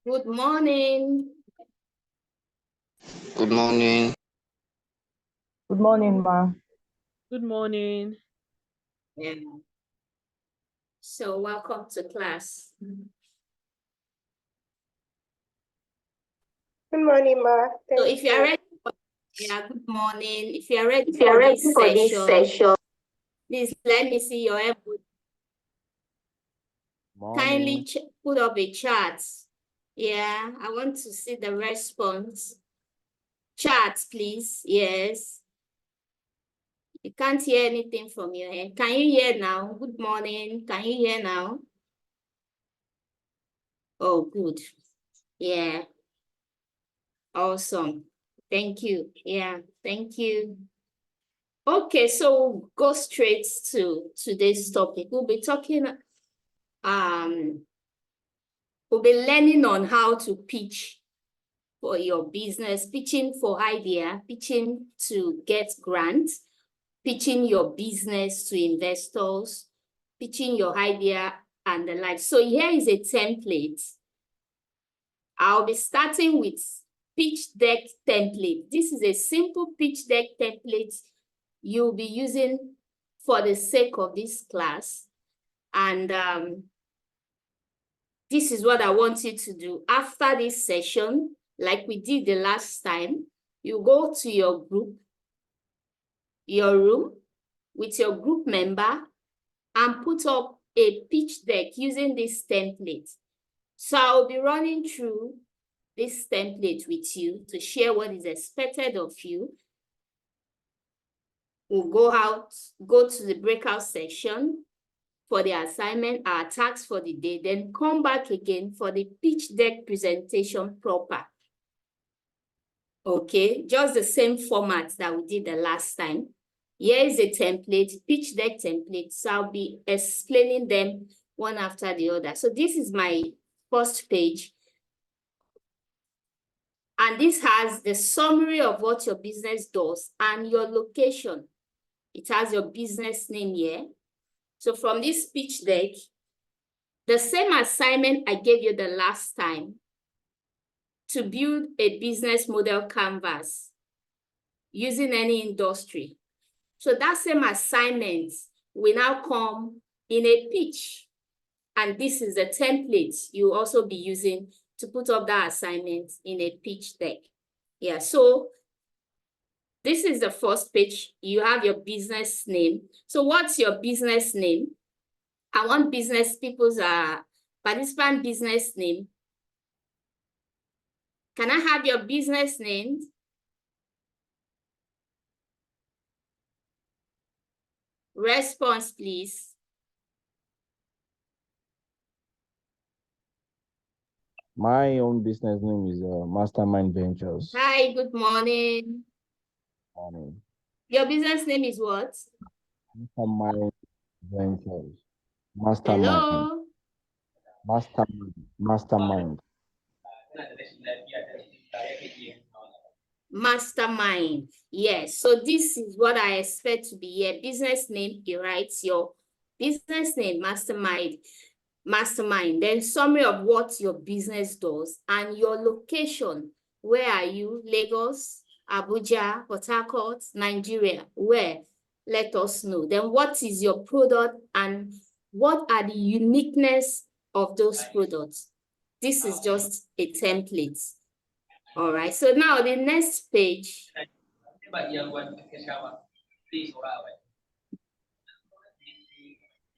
Good morning. Good morning. Good morning, ma. Good morning. Yeah. So welcome to class. Good morning, ma. So Thank if you are you. ready, good morning. If you are ready If you're for ready this for this session, please let me see your input. Kindly put up a chart. Yeah, I want to see the response. Chart, please. Yes. You can't hear anything from your end. Can you hear now? Good morning. Can you hear now? Oh, good. Yeah. Awesome. Thank you. Yeah, thank you. Okay, so we'll go straight to today's topic. We'll be talking, we'll be learning on how to pitch for your business, pitching for idea, pitching to get grants, pitching your business to investors, pitching your idea and the like. So here is a template. I'll be starting with pitch deck template. This is a simple pitch deck template you'll be using for the sake of this class. And this is what I want you to do. After this session, like we did the last time, you go to your group, your room, with your group member and put up a pitch deck using this template. So I'll be running through this template with you to share what is expected of you. We'll go to the breakout section for the assignment, our tasks for the day, then come back again for the pitch deck presentation proper. Okay, just the same format that we did the last time. Here is a template, pitch deck template. So I'll be explaining them one after the other. So this is my first page. And this has the summary of what your business does and your location. It has your business name here. So from this pitch deck, the same assignment I gave you the last time to build a business model canvas using any industry. So that same assignment will now come in a pitch. And this is the template you'll also be using to put up that assignment in a pitch deck. Yeah, so this is the first page. You have your business name. So what's your business name? I want business people's participant business name. Can I have your business name? Response, please. My own business name is Mastermind Ventures. Hi, good morning. Morning. Your business name is what? Mastermind Ventures. Mastermind. Hello? Mastermind. Mastermind. Yes. So this is what I expect to be here. Business name, you write your business name, Mastermind. Mastermind. Then summary of what your business does and your location. Where are you? Lagos, Abuja, Port Harcourt, Nigeria. Where? Let us know. Then what is your product and what are the uniqueness of those products? This is just a template. All right, so now the next page.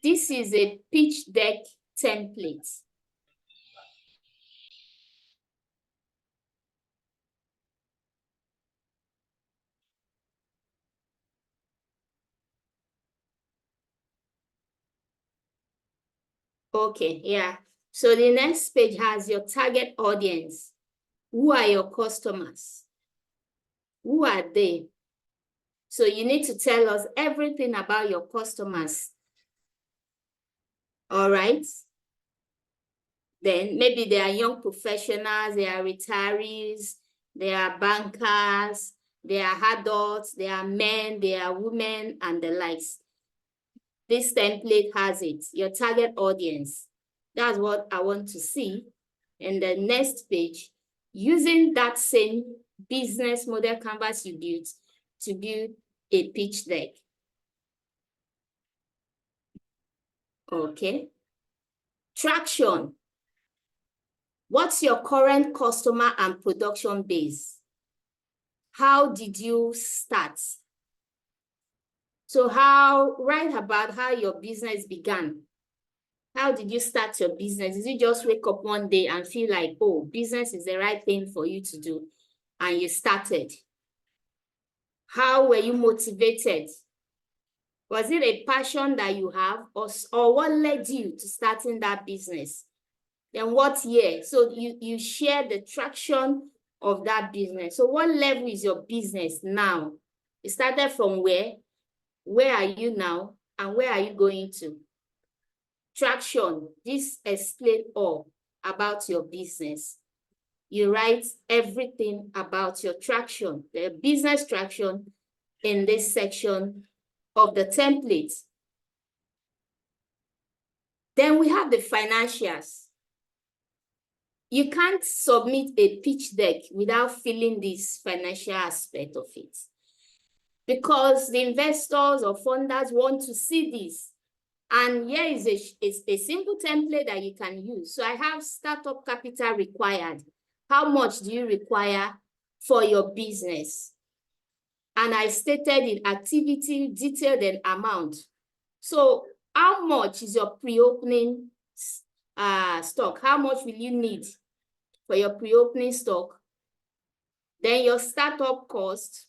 This is a pitch deck template. Okay, yeah. So the next page has your target audience. Who are your customers? Who are they? So you need to tell us everything about your customers. All right. Then maybe they are young professionals, they are retirees, they are bankers, they are adults, they are men, they are women, and the likes. This template has it, your target audience. That's what I want to see. in the next page, using that same business model canvas you built to build a pitch deck. Okay. Traction. What's your current customer and production base? How did you start? So write about how your business began. How did you start your business? Did you just wake up one day and feel like, oh, business is the right thing for you to do, and you started? How were you motivated? Was it a passion that you have, or what led you to starting that business? Then what year? So you share the traction of that business. So what level is your business now? It started from where? Where are you now? And where are you going to? Traction. This explains all about your business. You write everything about your traction, the business traction, in this section of the template. Then we have the financials. You can't submit a pitch deck without feeling this financial aspect of it, because the investors or funders want to see this. And here is a simple template that you can use. So I have startup capital required. How much do you require for your business? And I stated in activity, detailed, and amount. So how much is your pre-opening stock? How much will you need for your pre-opening stock? Then your startup cost.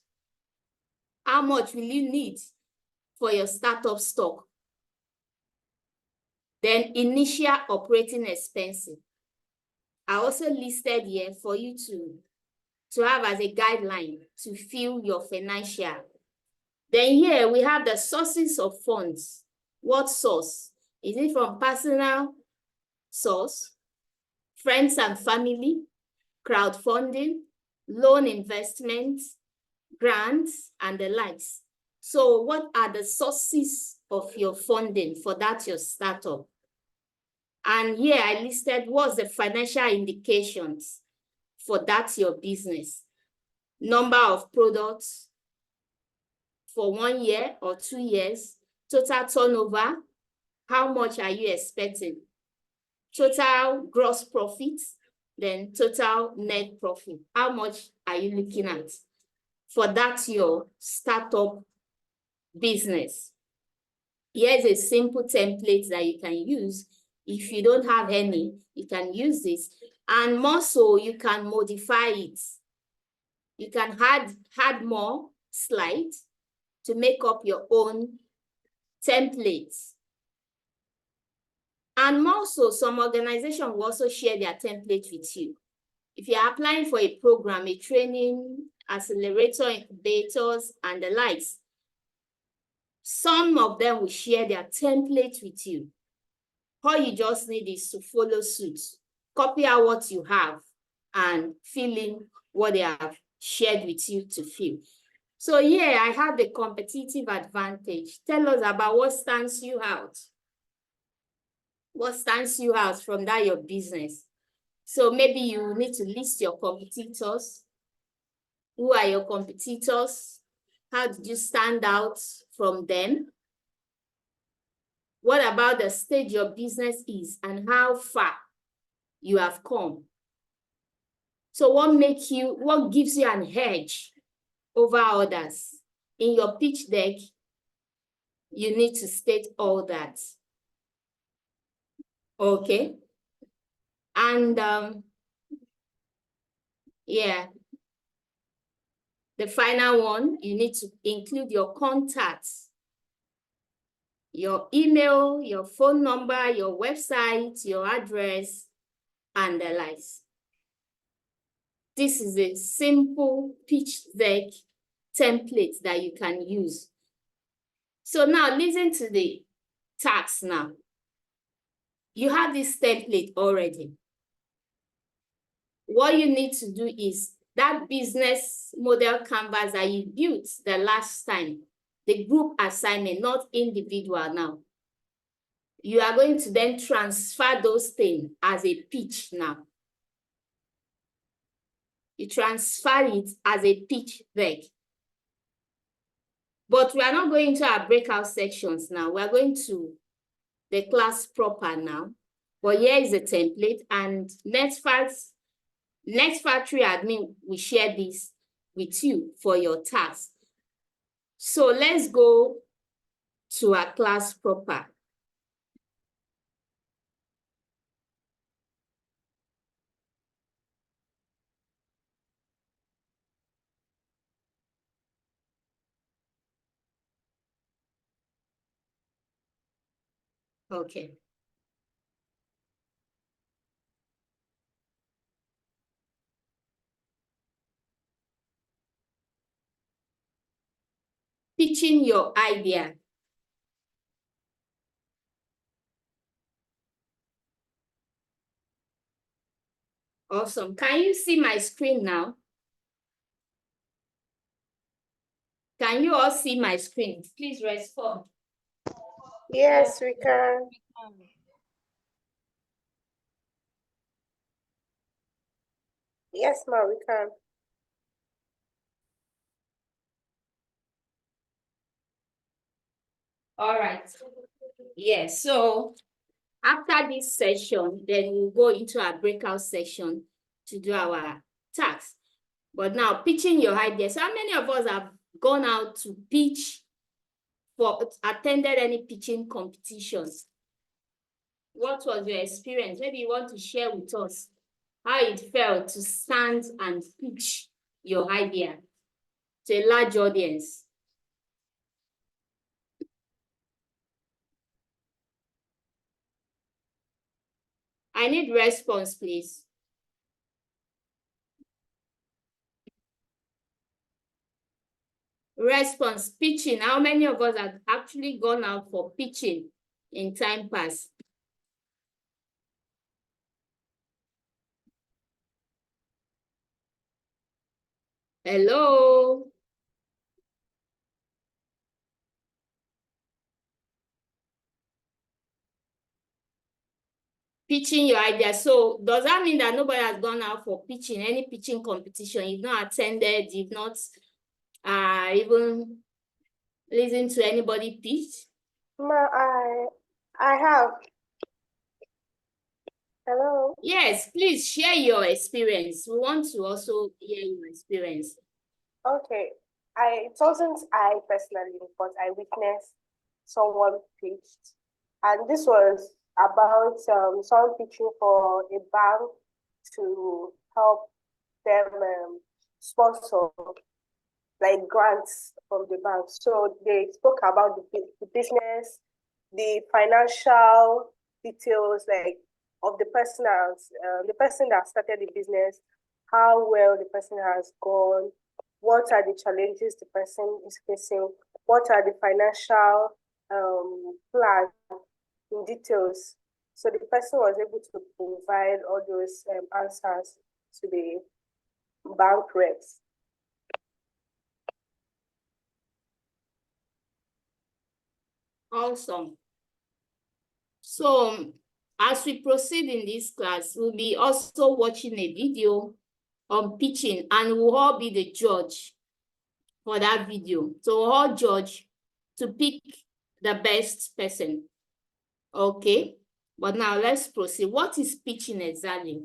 How much will you need for your startup stock? Then initial operating expenses. I also listed here for you to have as a guideline to fill your financial. Then here we have the sources of funds. What source? Is it from personal source, friends and family, crowdfunding, loan investments, grants, and the likes? So what are the sources of your funding for that your startup? And here I listed what's the financial indications for that your business. Number of products for 1 year or 2 years, total turnover, how much are you expecting? Total gross profit, then total net profit. How much are you looking at for that your startup business? Here's a simple template that you can use. If you don't have any, you can use this. And more so, you can modify it. You can add more slides to make up your own templates. And more so, some organizations will also share their template with you. If you're applying for a program, a training, accelerator, incubators, and the likes, some of them will share their template with you. All you just need is to follow suit, copy out what you have, and fill in what they have shared with you to fill. So here I have the competitive advantage. Tell us about what stands you out. What stands you out from that your business? So maybe you need to list your competitors. Who are your competitors? How did you stand out from them? What about the stage your business is and how far you have come? So what gives you an edge over others? In your pitch deck, you need to state all that. Okay. And yeah, the final one, you need to include your contacts, your email, your phone number, your website, your address, and the likes. This is a simple pitch deck template that you can use. So now listen to the task now. You have this template already. What you need to do is that business model canvas that you built the last time, the group assignment, not individual now. You are going to then transfer those things as a pitch now. you transfer it as a pitch deck. But we are not going to our breakout sections now. We are going to the class proper now. But here is a template, and next factory admin will share this with you for your task. So let's go to our class proper. Okay. Pitching your idea. Awesome. Can you see my screen now? Can you all see my screen? Please respond. Yes, we can. Yes, ma'am, we can. All right. Yes, so after this session, then we'll go into our breakout session to do our tasks. But now, pitching your ideas. How many of us have gone out to pitch attended any pitching competitions? What was your experience? Maybe you want to share with us how it felt to stand and pitch your idea to a large audience. I need response, please. Response, pitching. How many of us have actually gone out for pitching in time past? Hello? Pitching your idea. So does that mean that nobody has gone out for pitching, any pitching competition? You've not attended, you've not even listened to anybody pitch? Ma, I have. Hello? Yes, please share your experience. We want to also hear your experience. Okay. It wasn't I personally, but I witnessed someone pitched. And this was about someone pitching for a bank to help them sponsor like grants from the bank. So they spoke about the business, the financial details, like of the person that started the business, how well the person has gone, what are the challenges the person is facing, what are the financial plans in details. So the person was able to provide all those answers to the bank reps. Awesome. So as we proceed in this class, we'll be also watching a video on pitching, and we'll all be the judge for that video. So we'll all judge to pick the best person. Okay, but now let's proceed. What is pitching exactly?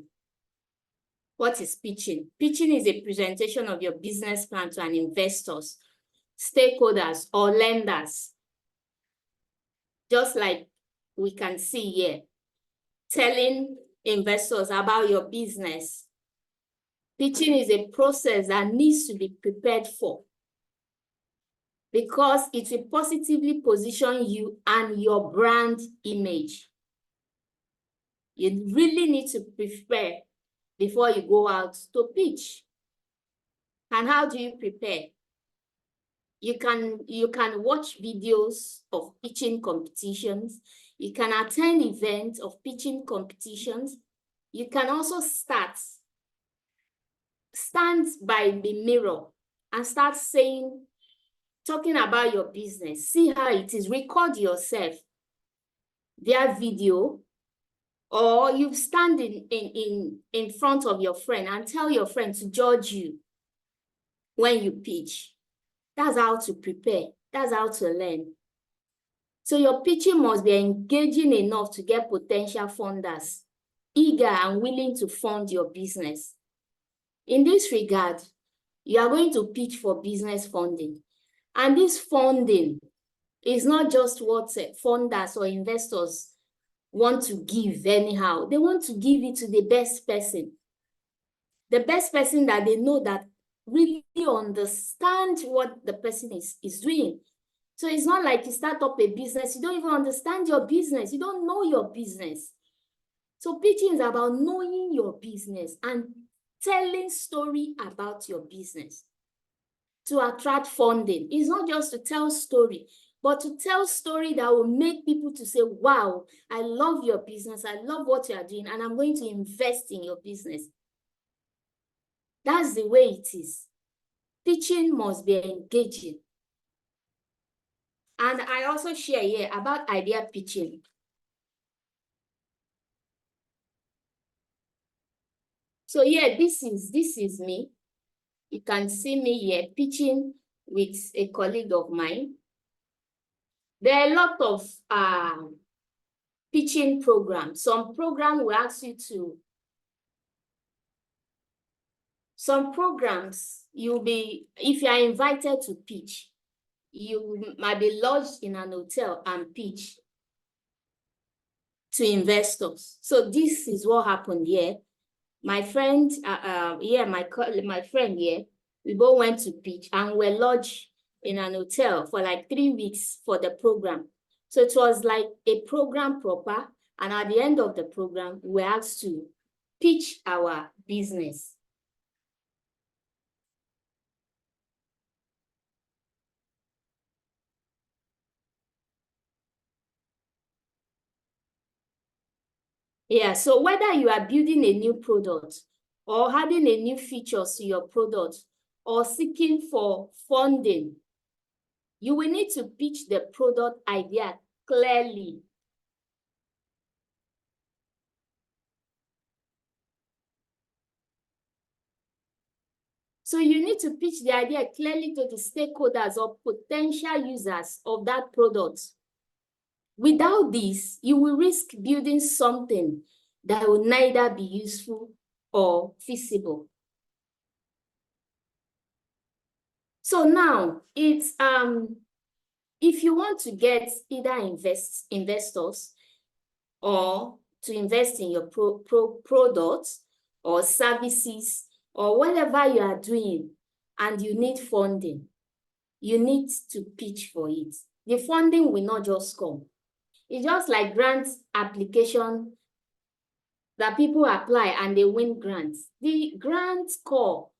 What is pitching? Pitching is a presentation of your business plan to an investors, stakeholders, or lenders. Just like we can see here, telling investors about your business. Pitching is a process that needs to be prepared for because it will positively position you and your brand image. You really need to prepare before you go out to pitch. And how do you prepare? You can watch videos of pitching competitions. You can attend events of pitching competitions. You can also stand by the mirror and start talking about your business. See how it is. Record yourself via video Or you stand in front of your friend and tell your friend to judge you when you pitch. That's how to prepare. That's how to learn. So your pitching must be engaging enough to get potential funders, eager and willing to fund your business. In this regard, you are going to pitch for business funding. And this funding is not just what funders or investors want to give anyhow. They want to give it to the best person. The best person that they know that really understand what the person is doing. So it's not like you start up a business, you don't even understand your business, you don't know your business. So pitching is about knowing your business and telling story about your business to attract funding. It's not just to tell story, but to tell story that will make people to say, wow, I love your business, I love what you are doing, and I'm going to invest in your business. That's the way it is. Pitching must be engaging. And I also share here about idea pitching. So yeah, this is me. You can see me here pitching with a colleague of mine. There are a lot of pitching programs. Some programs will ask you to. Some programs you'll be, if you are invited to pitch, you might be lodged in an hotel and pitch to investors. So this is what happened here. My friend, my friend here, we both went to pitch and were lodged in an hotel for like 3 weeks for the program. So it was like a program proper. And at the end of the program, we were asked to pitch our business. Yeah, so whether you are building a new product or adding a new features to your product or seeking for funding, you will need to pitch the product idea clearly. So you need to pitch the idea clearly to the stakeholders or potential users of that product. Without this, you will risk building something that will neither be useful or feasible. So now it's if you want to get either investors or to invest in your products or services or whatever you are doing and you need funding, you need to pitch for it. The funding will not just come. It's just like grant application that people apply and they win grants. The grant call,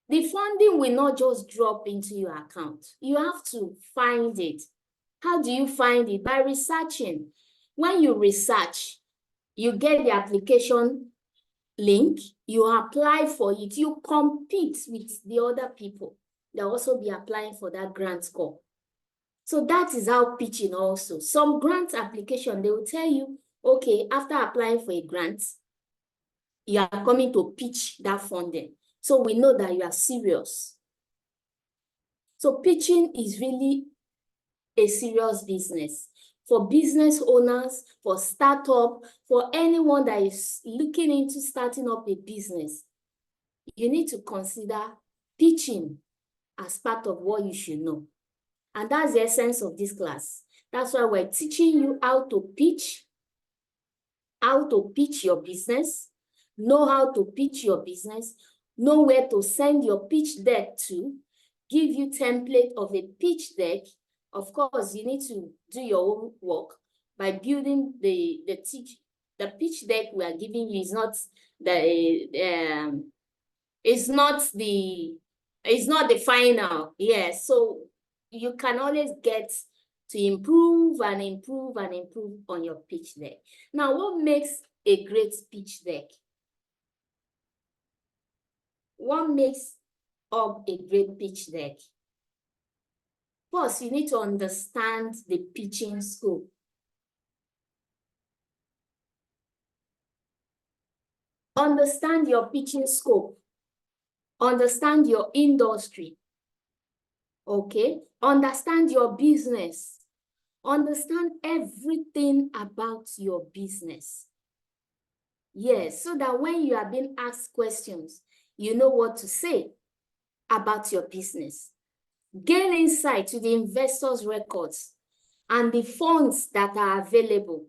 the funding will not just drop into your account. You have to find it. How do you find it? By researching. When you research, you get the application link, you apply for it, you compete with the other people that also be applying for that grant call. So that is how pitching also. Some grant application, they will tell you, okay, after applying for a grant, you are coming to pitch that funding. So we know that you are serious. So pitching is really a serious business. For business owners, for startup, for anyone that is looking into starting up a business, you need to consider pitching as part of what you should know. And that's the essence of this class. That's why we're teaching you how to pitch your business, know how to pitch your business, know where to send your pitch deck to, give you template of a pitch deck. Of course, you need to do your own work by building the pitch deck we are giving you is not the final. Yes, so you can always get to improve and improve and improve on your pitch deck. Now, what makes a great pitch deck? What makes up a great pitch deck? First, you need to understand the pitching scope. Understand your pitching scope. Understand your industry. Okay? Understand your business. Understand everything about your business. Yes, so that when you are being asked questions, you know what to say about your business. Gain insight to the investors' records and the funds that are available.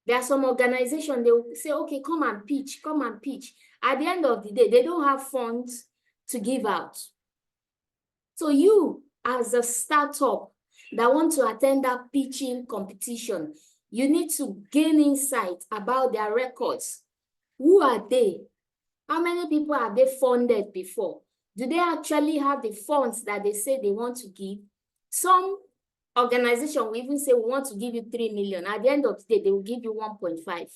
There are some organizations, they will say, okay, come and pitch, come and pitch. At the end of the day, they don't have funds to give out. So you, as a startup that want to attend that pitching competition, you need to gain insight about their records. Who are they? How many people have they funded before? Do they actually have the funds that they say they want to give? Some organization will even say, we want to give you 3 million. At the end of the day, they will give you 1.5.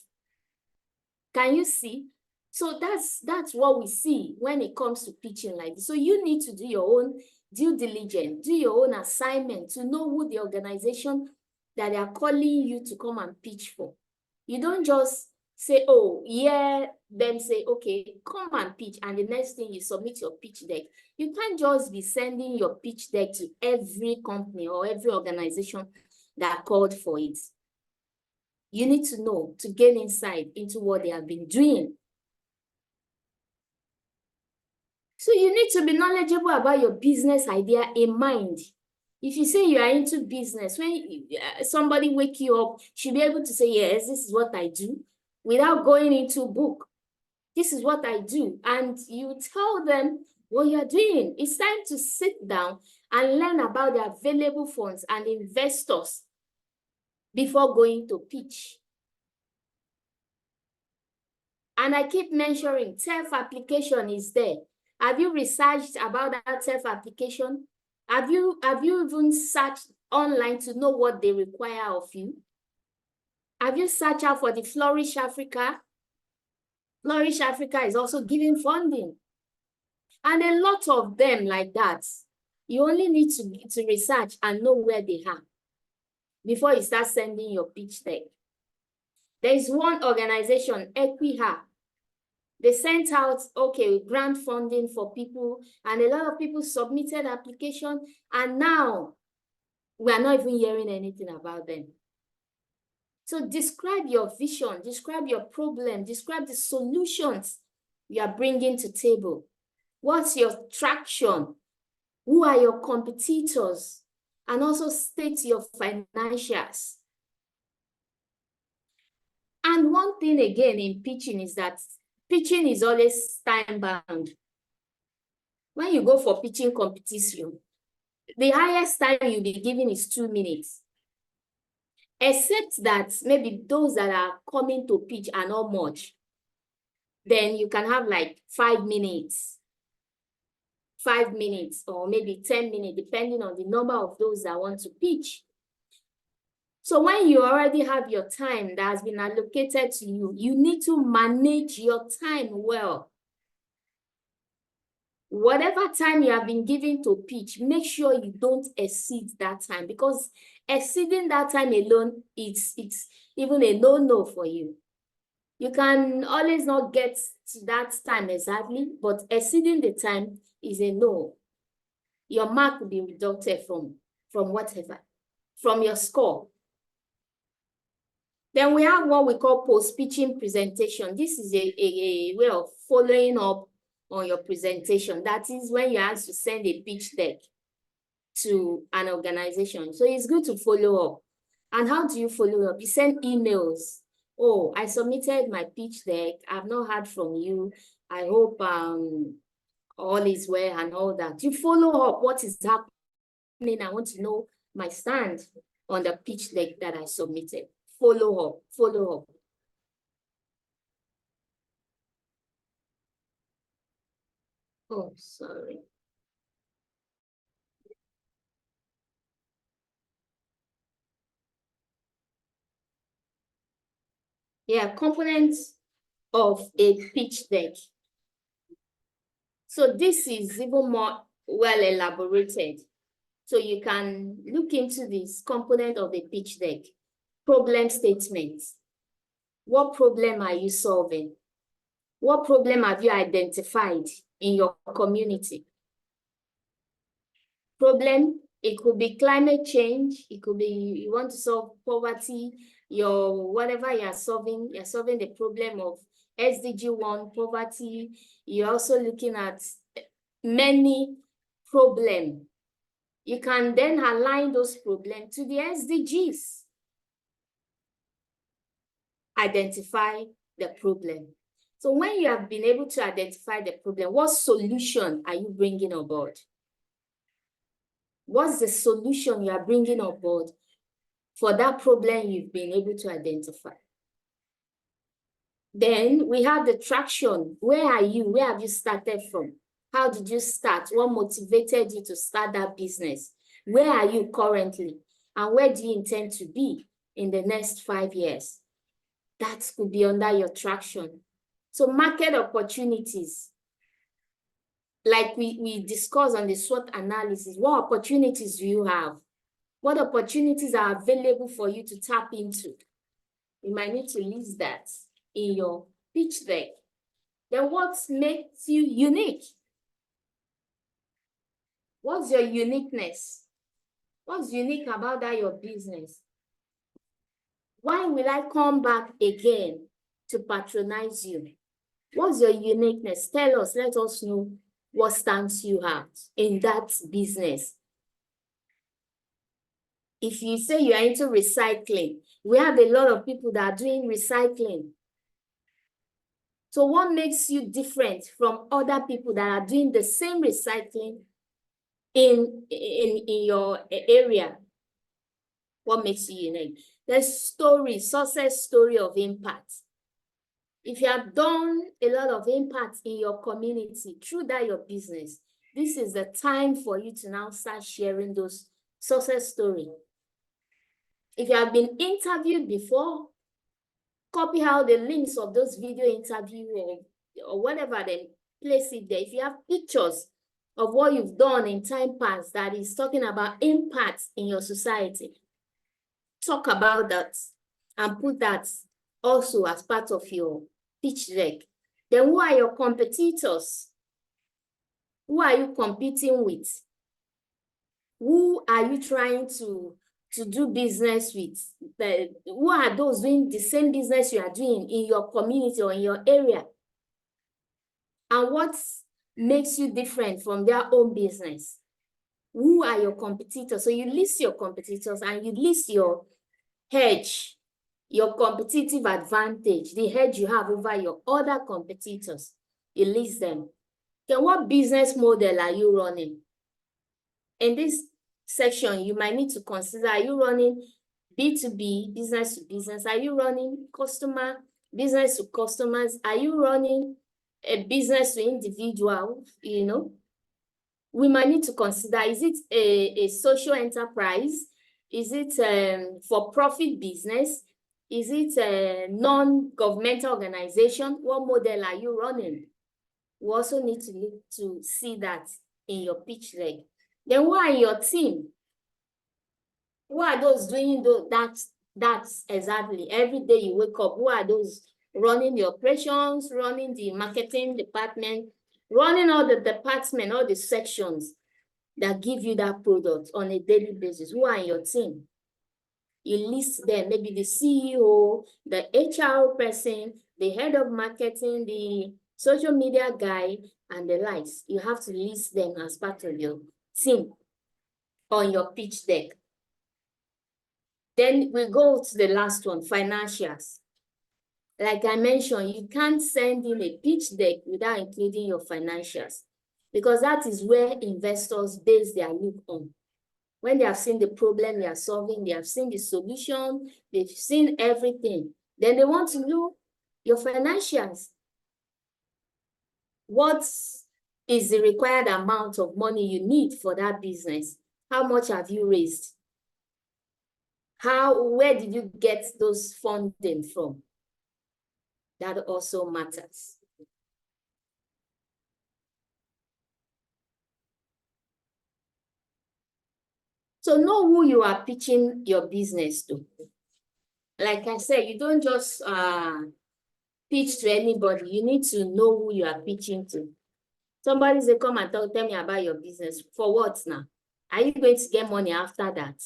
Can you see? So that's what we see when it comes to pitching like this. So you need to do your own due diligence, do your own assignment to know who the organization that they are calling you to come and pitch for. You don't just say, oh, yeah, then say, okay, come and pitch. And the next thing you submit your pitch deck. You can't just be sending your pitch deck to every company or every organization that called for it. You need to know to gain insight into what they have been doing. So you need to be knowledgeable about your business idea in mind. If you say you are into business, when somebody wake you up, you should be able to say, yes, this is what I do, without going into a book. This is what I do. And you tell them what you're doing. It's time to sit down and learn about the available funds and investors before going to pitch. And I keep mentioning self-application is there. Have you researched about that self-application? Have you even searched online to know what they require of you? Have you searched out for the Flourish Africa? Flourish Africa is also giving funding. And a lot of them like that. You only need to research and know where they are before you start sending your pitch deck. There is one organization, Equiha. They sent out, okay, grant funding for people, and a lot of people submitted application, and now we are not even hearing anything about them. So describe your vision, describe your problem, describe the solutions you are bringing to table. What's your traction? Who are your competitors? And also state your financials. And one thing again in pitching is that pitching is always time-bound. When you go for pitching competition, the highest time you'll be given is 2 minutes. Except that maybe those that are coming to pitch are not much. Then you can have like 5 minutes. 5 minutes or maybe 10 minutes, depending on the number of those that want to pitch. So when you already have your time that has been allocated to you, you need to manage your time well. Whatever time you have been given to pitch, make sure you don't exceed that time, because exceeding that time alone, it's even a no-no for you. You can always not get to that time exactly, but exceeding the time is a no. Your mark will be deducted from whatever, from your score. Then we have what we call post-pitching presentation. This is a way of following up on your presentation. That is when you have to send a pitch deck to an organization. So it's good to follow up. And how do you follow up? You send emails. Oh, I submitted my pitch deck. I've not heard from you. I hope all is well and all that. You follow up what is happening. I want to know my stand on the pitch deck that I submitted. Follow up, follow up. Oh, sorry. Yeah, components of a pitch deck. So this is even more well elaborated. So you can look into this component of a pitch deck. Problem statements. What problem are you solving? What problem have you identified in your community? Problem, it could be climate change, it could be you want to solve poverty, whatever you're solving the problem of SDG 1, poverty. You're also looking at many problems. You can then align those problems to the SDGs. Identify the problem. So when you have been able to identify the problem, what solution are you bringing on board? What's the solution you are bringing on board for that problem you've been able to identify? Then we have the traction. Where are you? Where have you started from? How did you start? What motivated you to start that business? Where are you currently? And where do you intend to be in the next 5 years? That could be under your traction. So market opportunities. Like we discussed on the SWOT analysis, what opportunities do you have? What opportunities are available for you to tap into? You might need to list that in your pitch deck. Then what makes you unique? What's your uniqueness? What's unique about that your business? Why will I come back again to patronize you? What's your uniqueness? Tell us, let us know what stands you out in that business. If you say you are into recycling, we have a lot of people that are doing recycling. So what makes you different from other people that are doing the same recycling in your area? What makes you unique? The story, success story of impact. If you have done a lot of impact in your community through that your business, this is the time for you to now start sharing those success stories. If you have been interviewed before, copy out the links of those video interviews or whatever, then place it there. If you have pictures of what you've done in time past that is talking about impact in your society, talk about that and put that also as part of your pitch deck. Then who are your competitors? Who are you competing with? Who are you trying to do business with? Who are those doing the same business you are doing in your community or in your area? And what makes you different from their own business? Who are your competitors? So you list your competitors and you list your hedge, your competitive advantage, the hedge you have over your other competitors. You list them. Then what business model are you running? In this section, you might need to consider, are you running B2B, business to business? Are you running business to customers? Are you running a business to individual? We might need to consider, is it a social enterprise? Is it for-profit business? Is it a non-governmental organization? What model are you running? We also need to look to see that in your pitch deck. Then who are your team? Who are those doing that exactly? Every day you wake up, who are those running the operations, running the marketing department, running all the departments, all the sections that give you that product on a daily basis? Who are your team? You list them, maybe the CEO, the HR person, the head of marketing, the social media guy, and the likes. You have to list them as part of your team on your pitch deck. Then we go to the last one, financials. Like I mentioned, you can't send in a pitch deck without including your financials, because that is where investors base their look on. When they have seen the problem they are solving, they have seen the solution, they've seen everything, then they want to know your financials. What is the required amount of money you need for that business? How much have you raised? Where did you get those funding from? That also matters. So know who you are pitching your business to. Like I said, you don't just pitch to anybody, you need to know who you are pitching to. Somebody say, come and tell me about your business. For what now? Are you going to get money after that?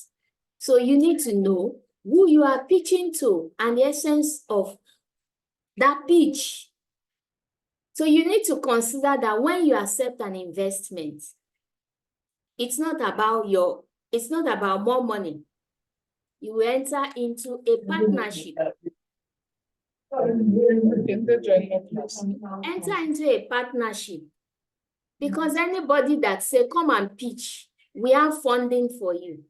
So you need to know who you are pitching to and the essence of that pitch. So you need to consider that when you accept an investment, it's not about more money. You will enter into a partnership. Enter into a partnership. Because anybody that say, come and pitch, we have funding for you.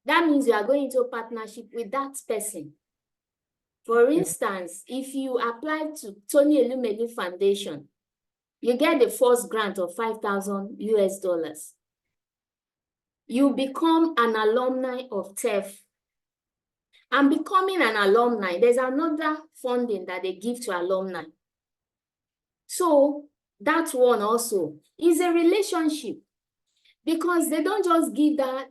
That means you are going into a partnership with that person. For instance, if you apply to Tony Elumelu Foundation, you get the first grant of $5,000 US. You become an alumni of TEF. And becoming an alumni, there's another funding that they give to alumni. So that one also is a relationship, because they don't just give that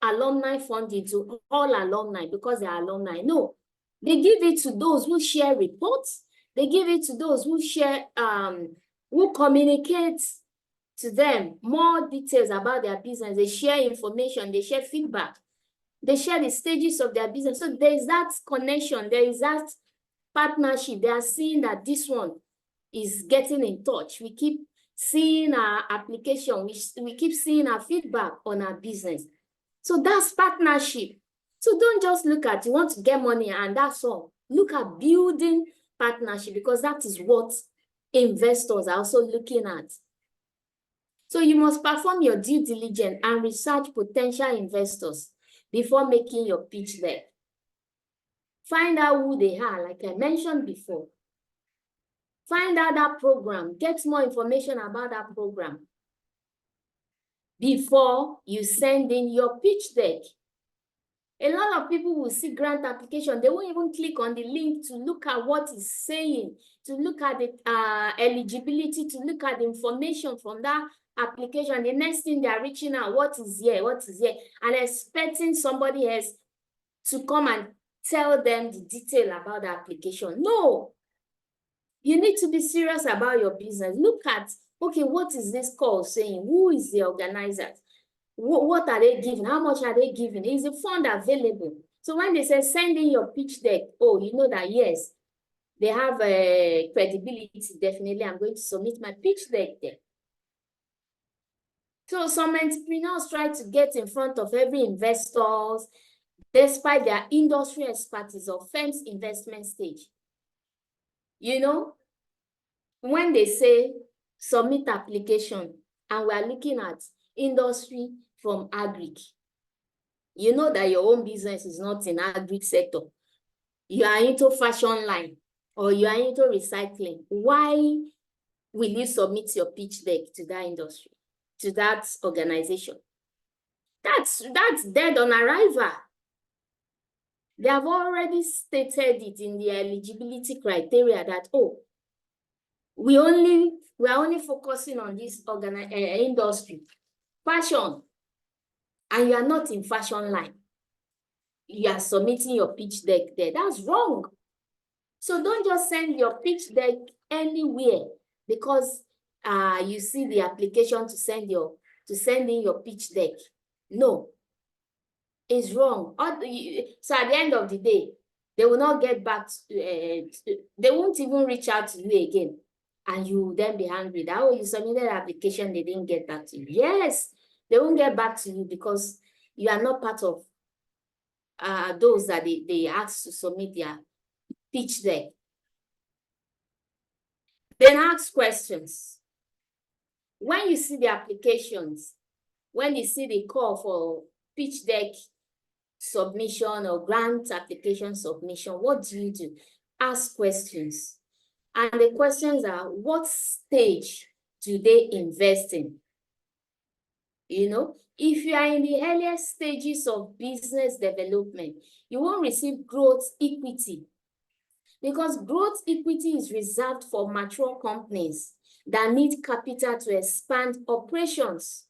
alumni funding to all alumni because they're alumni. No, they give it to those who share reports. They give it to those who share, who communicate to them more details about their business. They share information, they share feedback, they share the stages of their business. So there is that connection, there is that partnership. They are seeing that this one is getting in touch. We keep seeing our application, we keep seeing our feedback on our business. So that's partnership. So don't just look at, you want to get money and that's all. Look at building partnership, because that is what investors are also looking at. So you must perform your due diligence and research potential investors before making your pitch deck. Find out who they are, like I mentioned before. Find out that program, get more information about that program before you send in your pitch deck. A lot of people will see grant application. They won't even click on the link to look at what it's saying, to look at the eligibility, to look at the information from that application. The next thing they are reaching out, what is here, and expecting somebody else to come and tell them the detail about the application. No. You need to be serious about your business. Look at, okay, what is this call saying? Who is the organizer? What are they giving? How much are they giving? Is the fund available? So when they say send in your pitch deck, oh, you know that, yes, they have a credibility. Definitely, I'm going to submit my pitch deck there. So some entrepreneurs try to get in front of every investor despite their industry expertise or firm's investment stage. You know, when they say submit application and we are looking at industry from agric, you know that your own business is not in agric sector. You are into fashion line or you are into recycling. Why will you submit your pitch deck to that industry, to that organization? That's dead on arrival. They have already stated it in the eligibility criteria that, oh, we are only focusing on this industry, fashion, and you are not in fashion line. You are submitting your pitch deck there. That's wrong. So don't just send your pitch deck anywhere because you see the application to send in your pitch deck. No, it's wrong. So at the end of the day, they will not get back to, they won't even reach out to you again. And you will then be angry that, oh, you submitted an application, they didn't get back to you. Yes, they won't get back to you because you are not part of those that they asked to submit their pitch deck. Then ask questions. When you see the applications, when you see the call for pitch deck submission or grant application submission, what do? Ask questions. And the questions are, what stage do they invest in? You know, if you are in the earliest stages of business development, you won't receive growth equity because growth equity is reserved for mature companies that need capital to expand operations,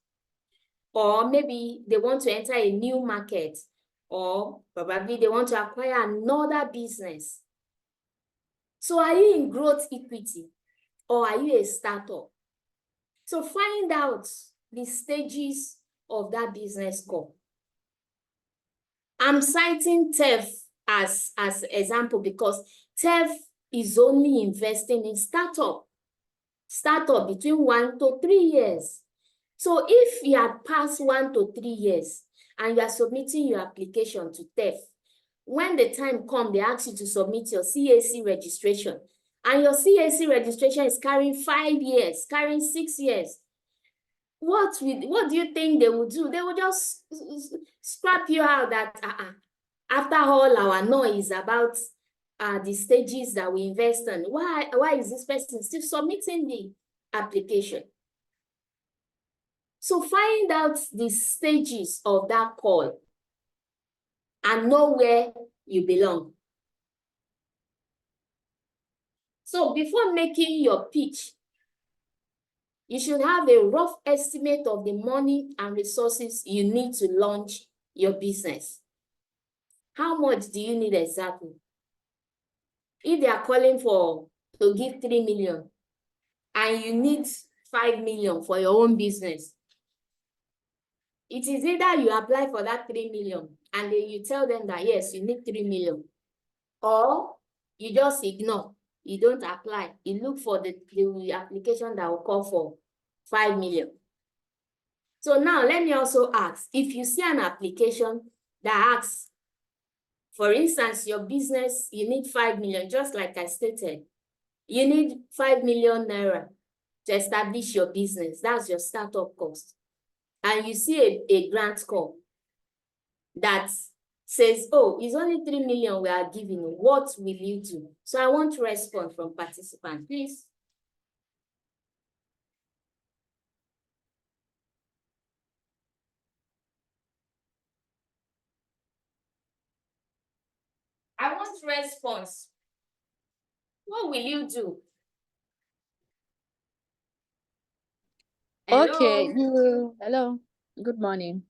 or maybe they want to enter a new market, or probably they want to acquire another business. So are you in growth equity or are you a startup? So find out the stages of that business call. I'm citing TEF as example because TEF is only investing in startup between 1 to 3 years. So if you had passed 1 to 3 years and you are submitting your application to TEF, when the time comes, they ask you to submit your CAC registration, and your CAC registration is carrying 5 years, carrying 6 years. What do you think they would do? They would just scrap you out that after all our noise about the stages that we invest in, why is this person still submitting the application? So find out the stages of that call and know where you belong. So before making your pitch, you should have a rough estimate of the money and resources you need to launch your business. How much do you need exactly? If they are calling to give 3 million and you need 5 million for your own business, it is either you apply for that 3 million and then you tell them that yes, you need 3 million, or you just ignore, you don't apply, you look for the application that will call for 5 million. So now let me also ask, if you see an application that asks, for instance, your business, you need 5 million, just like I stated, you need 5 million naira to establish your business. That's your startup cost. And you see a grant call that says, oh, it's only 3 million we are giving you. What will you do? So I want to respond from participants, please. I want response. What will you do? Hello? Okay, hello, good morning.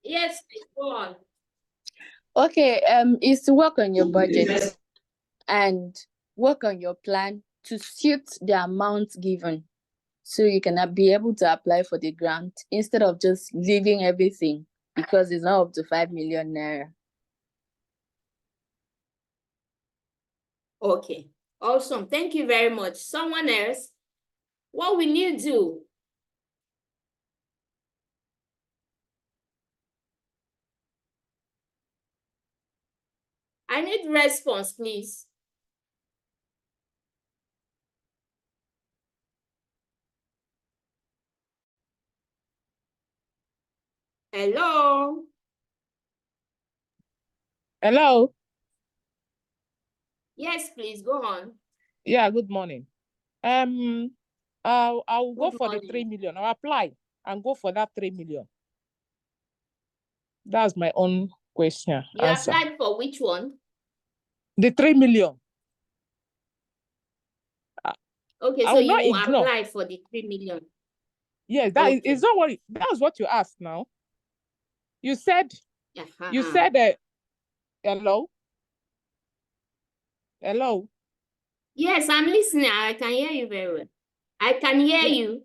Yes, please, go on. Okay, is to work on your budget and work on your plan to suit the amount given, so you can be able to apply for the grant instead of just leaving everything because it's not up to 5 million naira. Okay, awesome. Thank you very much. Someone else, what will you do? I need response, please. Hello? Hello. Yes, please, go on. Yeah, good morning. I'll go Good for the 3 million. I'll apply and go for that 3 million. That's my own question. You answer. applied for which one? The 3 million. Okay, I so will you not ignore. apply for the 3 million. Yes, that Okay. is not what that's what you asked now. You said hello. Hello. Yes, I'm listening. I can hear you very well. I can hear you.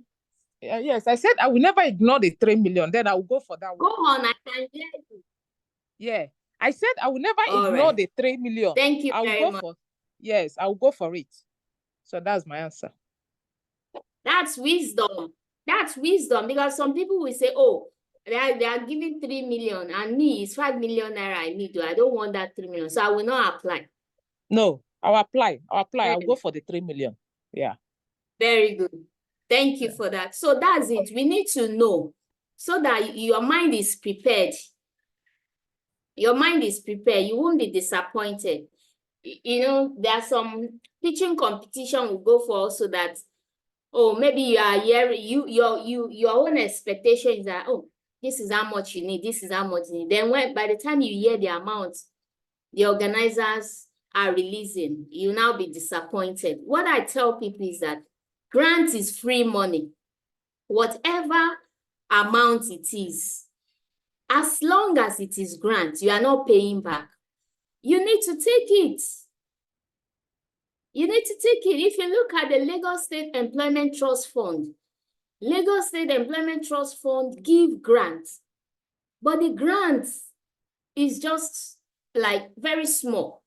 Yes, I said I will never ignore the 3 million. Then I will go for that Go one. on, I can hear you. Yeah, I said I will never All ignore right. the 3 million. Thank you I will very go much. for yes, I will go for it. So that's my answer. That's wisdom. That's wisdom, because some people will say, oh, they are giving 3 million and me is 5 million naira I need. I don't want that 3 million. So I will not apply. No, I'll apply. I'll Very go for the 3 million. Yeah. Very good. Thank you for that. So that's it. We need to know so that your mind is prepared. Your mind is prepared. You won't be disappointed. You know, there are some pitching competition will go for also that, oh, maybe you are hearing your own expectation is that, oh, this is how much you need, this is how much you need. Then by the time you hear the amount the organizers are releasing, you'll now be disappointed. What I tell people is that grant is free money. Whatever amount it is, as long as it is grant, you are not paying back. You need to take it. You need to take it. If you look at the Lagos State Employment Trust Fund, Lagos State Employment Trust Fund give grants, but the grants is just like very small.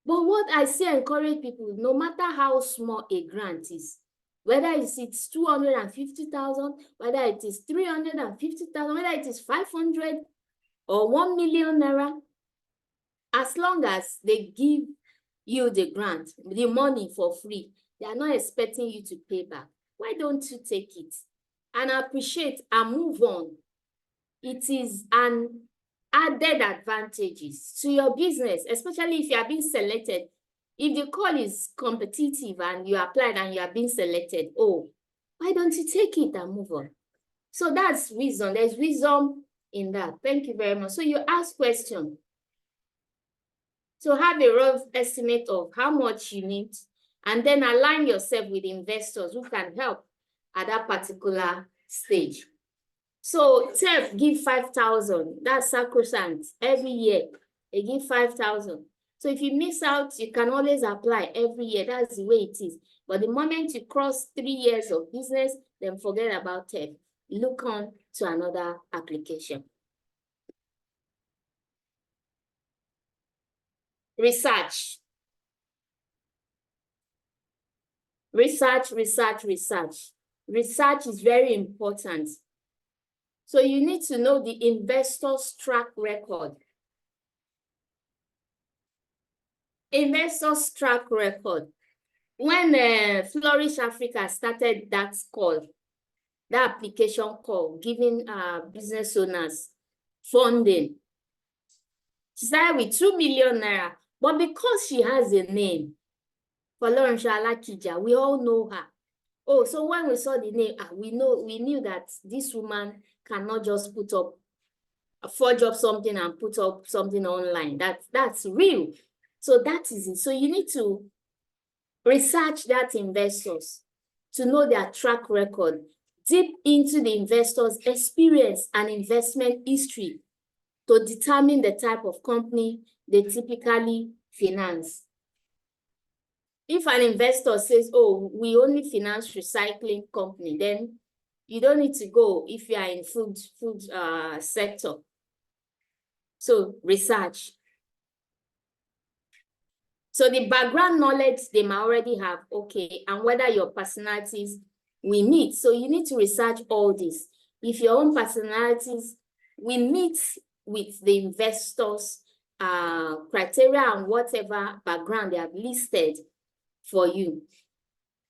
But what I say encourage people, no matter how small a grant is, whether it's 250,000, whether it is 350,000, whether it is 500 or 1 million naira, as long as they give you the grant, the money for free, they are not expecting you to pay back. Why don't you take it and appreciate and move on? It is an added advantages to your business, especially if you are being selected. If the call is competitive and you applied and you are being selected, oh, why don't you take it and move on? So that's wisdom. There's wisdom in that. Thank you very much. So you ask question. So have a rough estimate of how much you need, and then align yourself with investors who can help at that particular stage. So TEF give 5,000. That's sacrosanct. Every year, they give 5,000. So if you miss out, you can always apply every year. That's the way it is. But the moment you cross 3 years of business, then forget about TEF. Look on to another application. Research. Research, research, research. Research is very important. So you need to know the investor's track record. Investors' track record. When Flourish Africa started that call, that application call, giving business owners funding, she started with 2 million naira. But because she has a name, Folorunsho Alakija, we all know her. Oh, so when we saw the name, we knew that this woman cannot just forge up something and put up something online. That's real. So that is it. So you need to research that investors to know their track record, deep into the investors' experience and investment history to determine the type of company they typically finance. If an investor says, oh, we only finance recycling company, then you don't need to go if you are in food sector. So research. So the background knowledge they might already have, okay, and whether your personalities will meet. So you need to research all this. If your own personalities will meet with the investors' criteria and whatever background they have listed for you.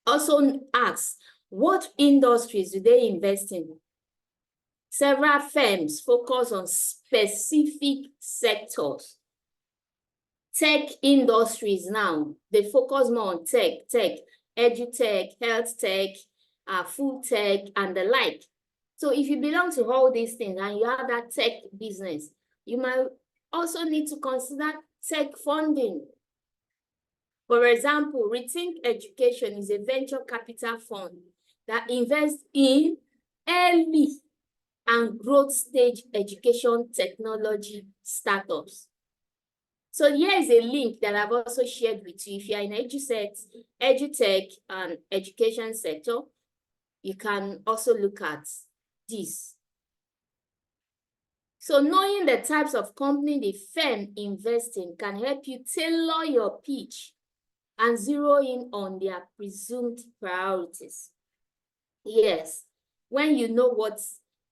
Also ask, what industries do they invest in? Several firms focus on specific sectors. Tech industries now, they focus more on tech, edutech, health tech, food tech, and the like. So if you belong to all these things and you have that tech business, you might also need to consider tech funding. For example, Rethink Education is a venture capital fund that invests in early and growth stage education technology startups. So here is a link that I've also shared with you. If you're in edutech and education sector, you can also look at this. So knowing the types of company the firm invests in can help you tailor your pitch and zero in on their presumed priorities. Yes, when you know what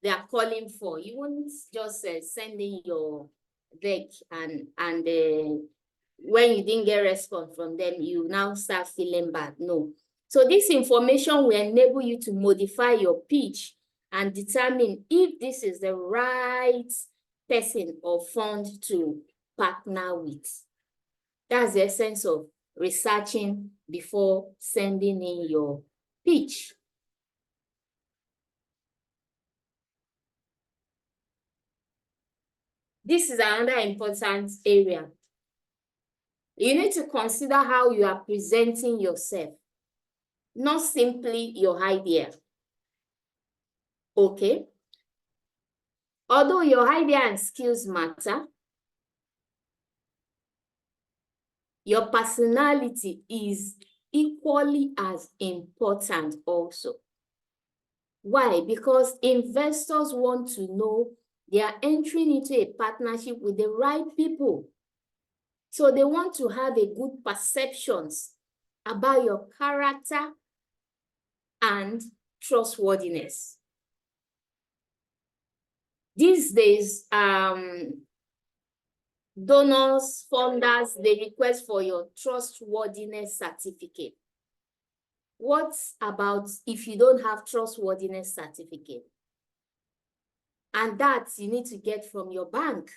they are calling for, you won't just send in your deck and when you didn't get response from them, you now start feeling bad. No. So this information will enable you to modify your pitch and determine if this is the right person or fund to partner with. That's the essence of researching before sending in your pitch. This is another important area. You need to consider how you are presenting yourself, not simply your idea. Okay? Although your idea and skills matter, Your personality is equally as important also. Why? Because investors want to know they are entering into a partnership with the right people. So they want to have a good perceptions about your character and trustworthiness. These days, donors, funders, they request for your trustworthiness certificate. What about if you don't have trustworthiness certificate? And that you need to get from your bank.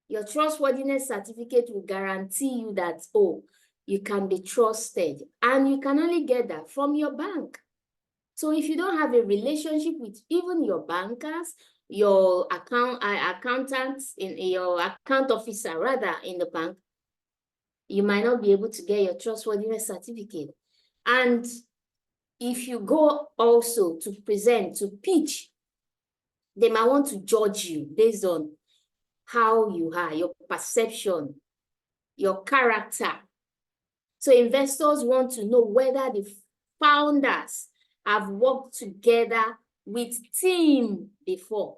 Your trustworthiness certificate will guarantee you that, oh, you can be trusted. And you can only get that from your bank. So if you don't have a relationship with even your bankers, your accountants, your account officer rather in the bank, you might not be able to get your trustworthiness certificate. And if you go also to present, to pitch, they might want to judge you based on how you are, your perception, your character. So investors want to know whether the founders have worked together with team before.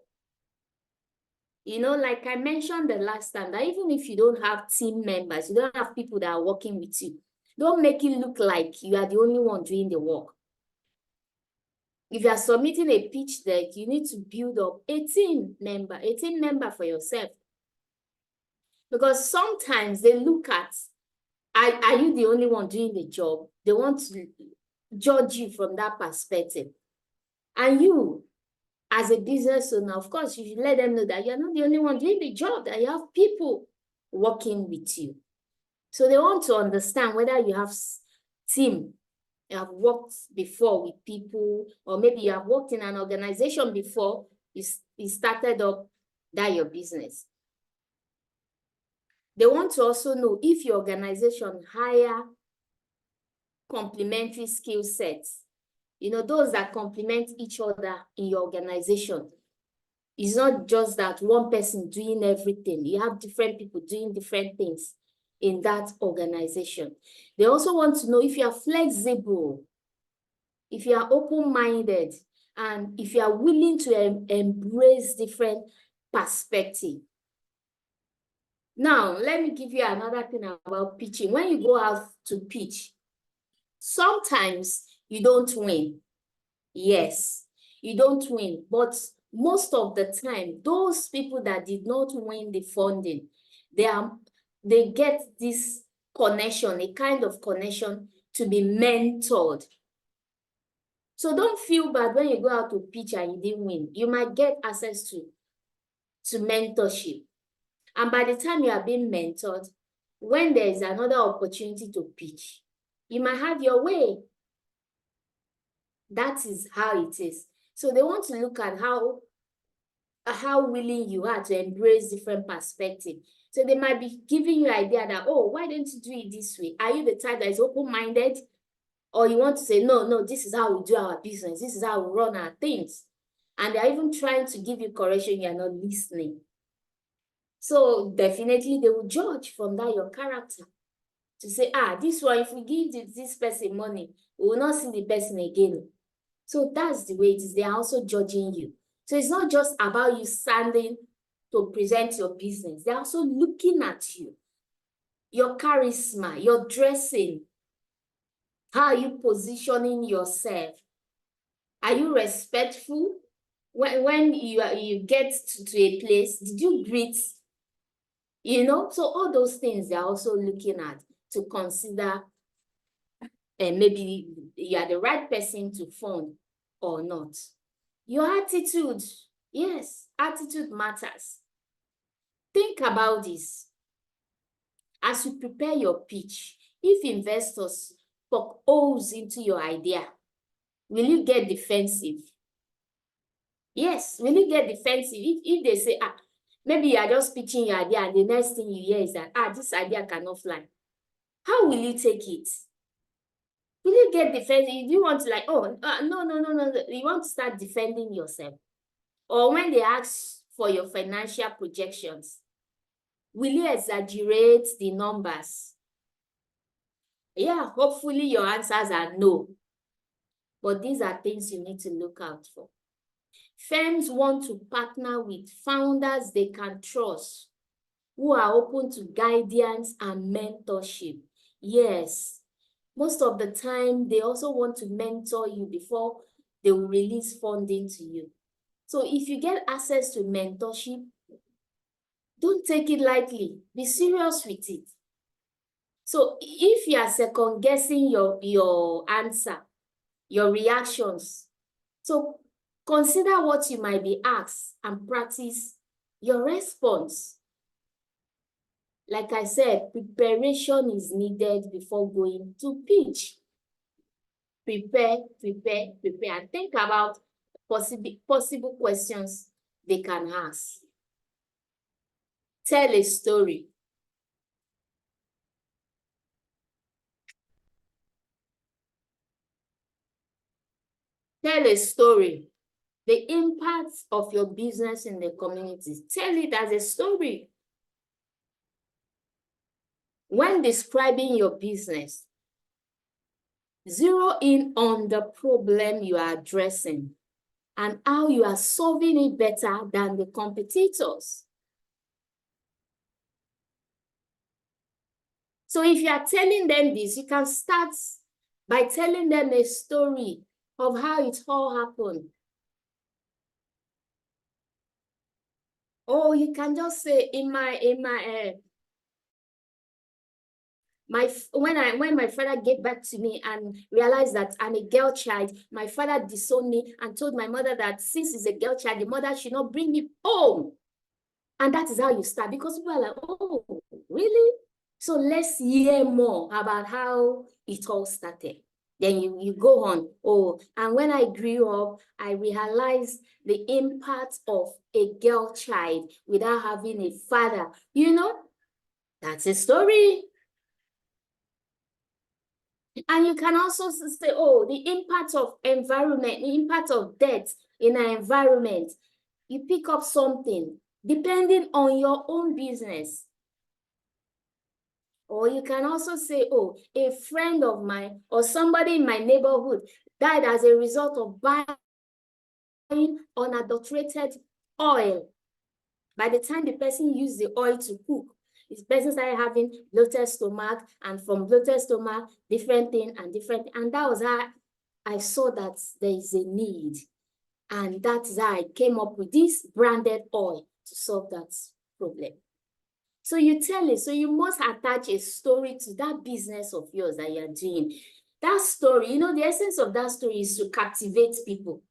You know, like I mentioned the last time, that even if you don't have team members, you don't have people that are working with you, don't make it look like you are the only one doing the work. If you are submitting a pitch deck, you need to build up a team member for yourself. Because sometimes they look at, are you the only one doing the job? They want to judge you from that perspective. And you, as a business owner, of course, you should let them know that you're not the only one doing the job, that you have people working with you. So they want to understand whether you have team, you have worked before with people, or maybe you have worked in an organization before you started up that your business. They want to also know if your organization hire complementary skill sets. You know, those that complement each other in your organization. It's not just that one person doing everything. You have different people doing different things in that organization. They also want to know if you are flexible, if you are open-minded, and if you are willing to embrace different perspectives. Now, let me give you another thing about pitching. When you go out to pitch, sometimes you don't win. Yes, you don't win. But most of the time, those people that did not win the funding, they get this connection, a kind of connection to be mentored. So don't feel bad when you go out to pitch and you didn't win. You might get access to mentorship. And by the time you are being mentored, when there is another opportunity to pitch, you might have your way. That is how it is. So they want to look at how willing you are to embrace different perspectives. So they might be giving you idea that, oh, why don't you do it this way? Are you the type that is open-minded? Or you want to say, no, this is how we do our business. This is how we run our things. And they're even trying to give you correction, you're not listening. So definitely they will judge from that your character. To say, this one, if we give this person money, we will not see the person again. So that's the way it is. They are also judging you. So it's not just about you standing to present your business. They're also looking at you. Your charisma, your dressing. How are you positioning yourself? Are you respectful? When you get to a place, did you greet? You know, so all those things they're also looking at to consider maybe you are the right person to fund or not. Your attitude, yes, attitude matters. Think about this. As you prepare your pitch, if investors poke holes into your idea, will you get defensive? Yes, will you get defensive? If they say, maybe you are just pitching your idea and the next thing you hear is that, this idea cannot fly. How will you take it? Will you get defensive? Do you want to like, no. You want to start defending yourself. Or when they ask for your financial projections, Will you exaggerate the numbers? Yeah, hopefully your answers are no. But these are things you need to look out for. Firms want to partner with founders they can trust, who are open to guidance and mentorship. Yes, most of the time, they also want to mentor you before they will release funding to you. So if you get access to mentorship, don't take it lightly. Be serious with it. So if you are second guessing your answer, your reactions, so consider what you might be asked and practice your response. Like I said, preparation is needed before going to pitch. Prepare, prepare, prepare, and think about possible questions they can ask. Tell a story. Tell a story. The impact of your business in the community. Tell it as a story. When describing your business, zero in on the problem you are addressing and how you are solving it better than the competitors. So if you are telling them this, you can start by telling them a story of how it all happened. Or you can just say, when my father gave back to me and realized that I'm a girl child, my father disowned me and told my mother that since he's a girl child, the mother should not bring me home. And that is how you start, because people are like, oh, really? So let's hear more about how it all started. Then you go on, oh, and when I grew up, I realized the impact of a girl child without having a father. You know, that's a story. And you can also say, oh, the impact of environment, the impact of death in an environment. You pick up something depending on your own business. Or you can also say, oh, a friend of mine or somebody in my neighborhood died as a result of buying unadulterated oil. By the time the person used the oil to cook, this person started having bloated stomach, and from bloated stomach, different thing and different. And that was how I saw that there is a need. And that's how I came up with this branded oil to solve that problem. So you tell it, so you must attach a story to that business of yours that you're doing. That story, you know, the essence of that story is to captivate people.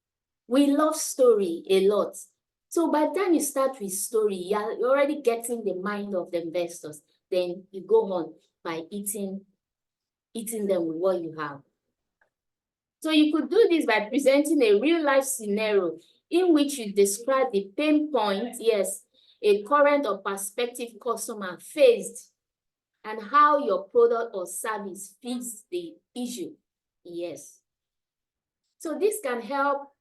We love story a lot. So by the time you start with story, you're already getting the mind of the investors. Then you go on by eating them with what you have. So you could do this by presenting a real life scenario in which you describe the pain point, yes, a current or prospective customer faced, and how your product or service fits the issue. Yes. So this can help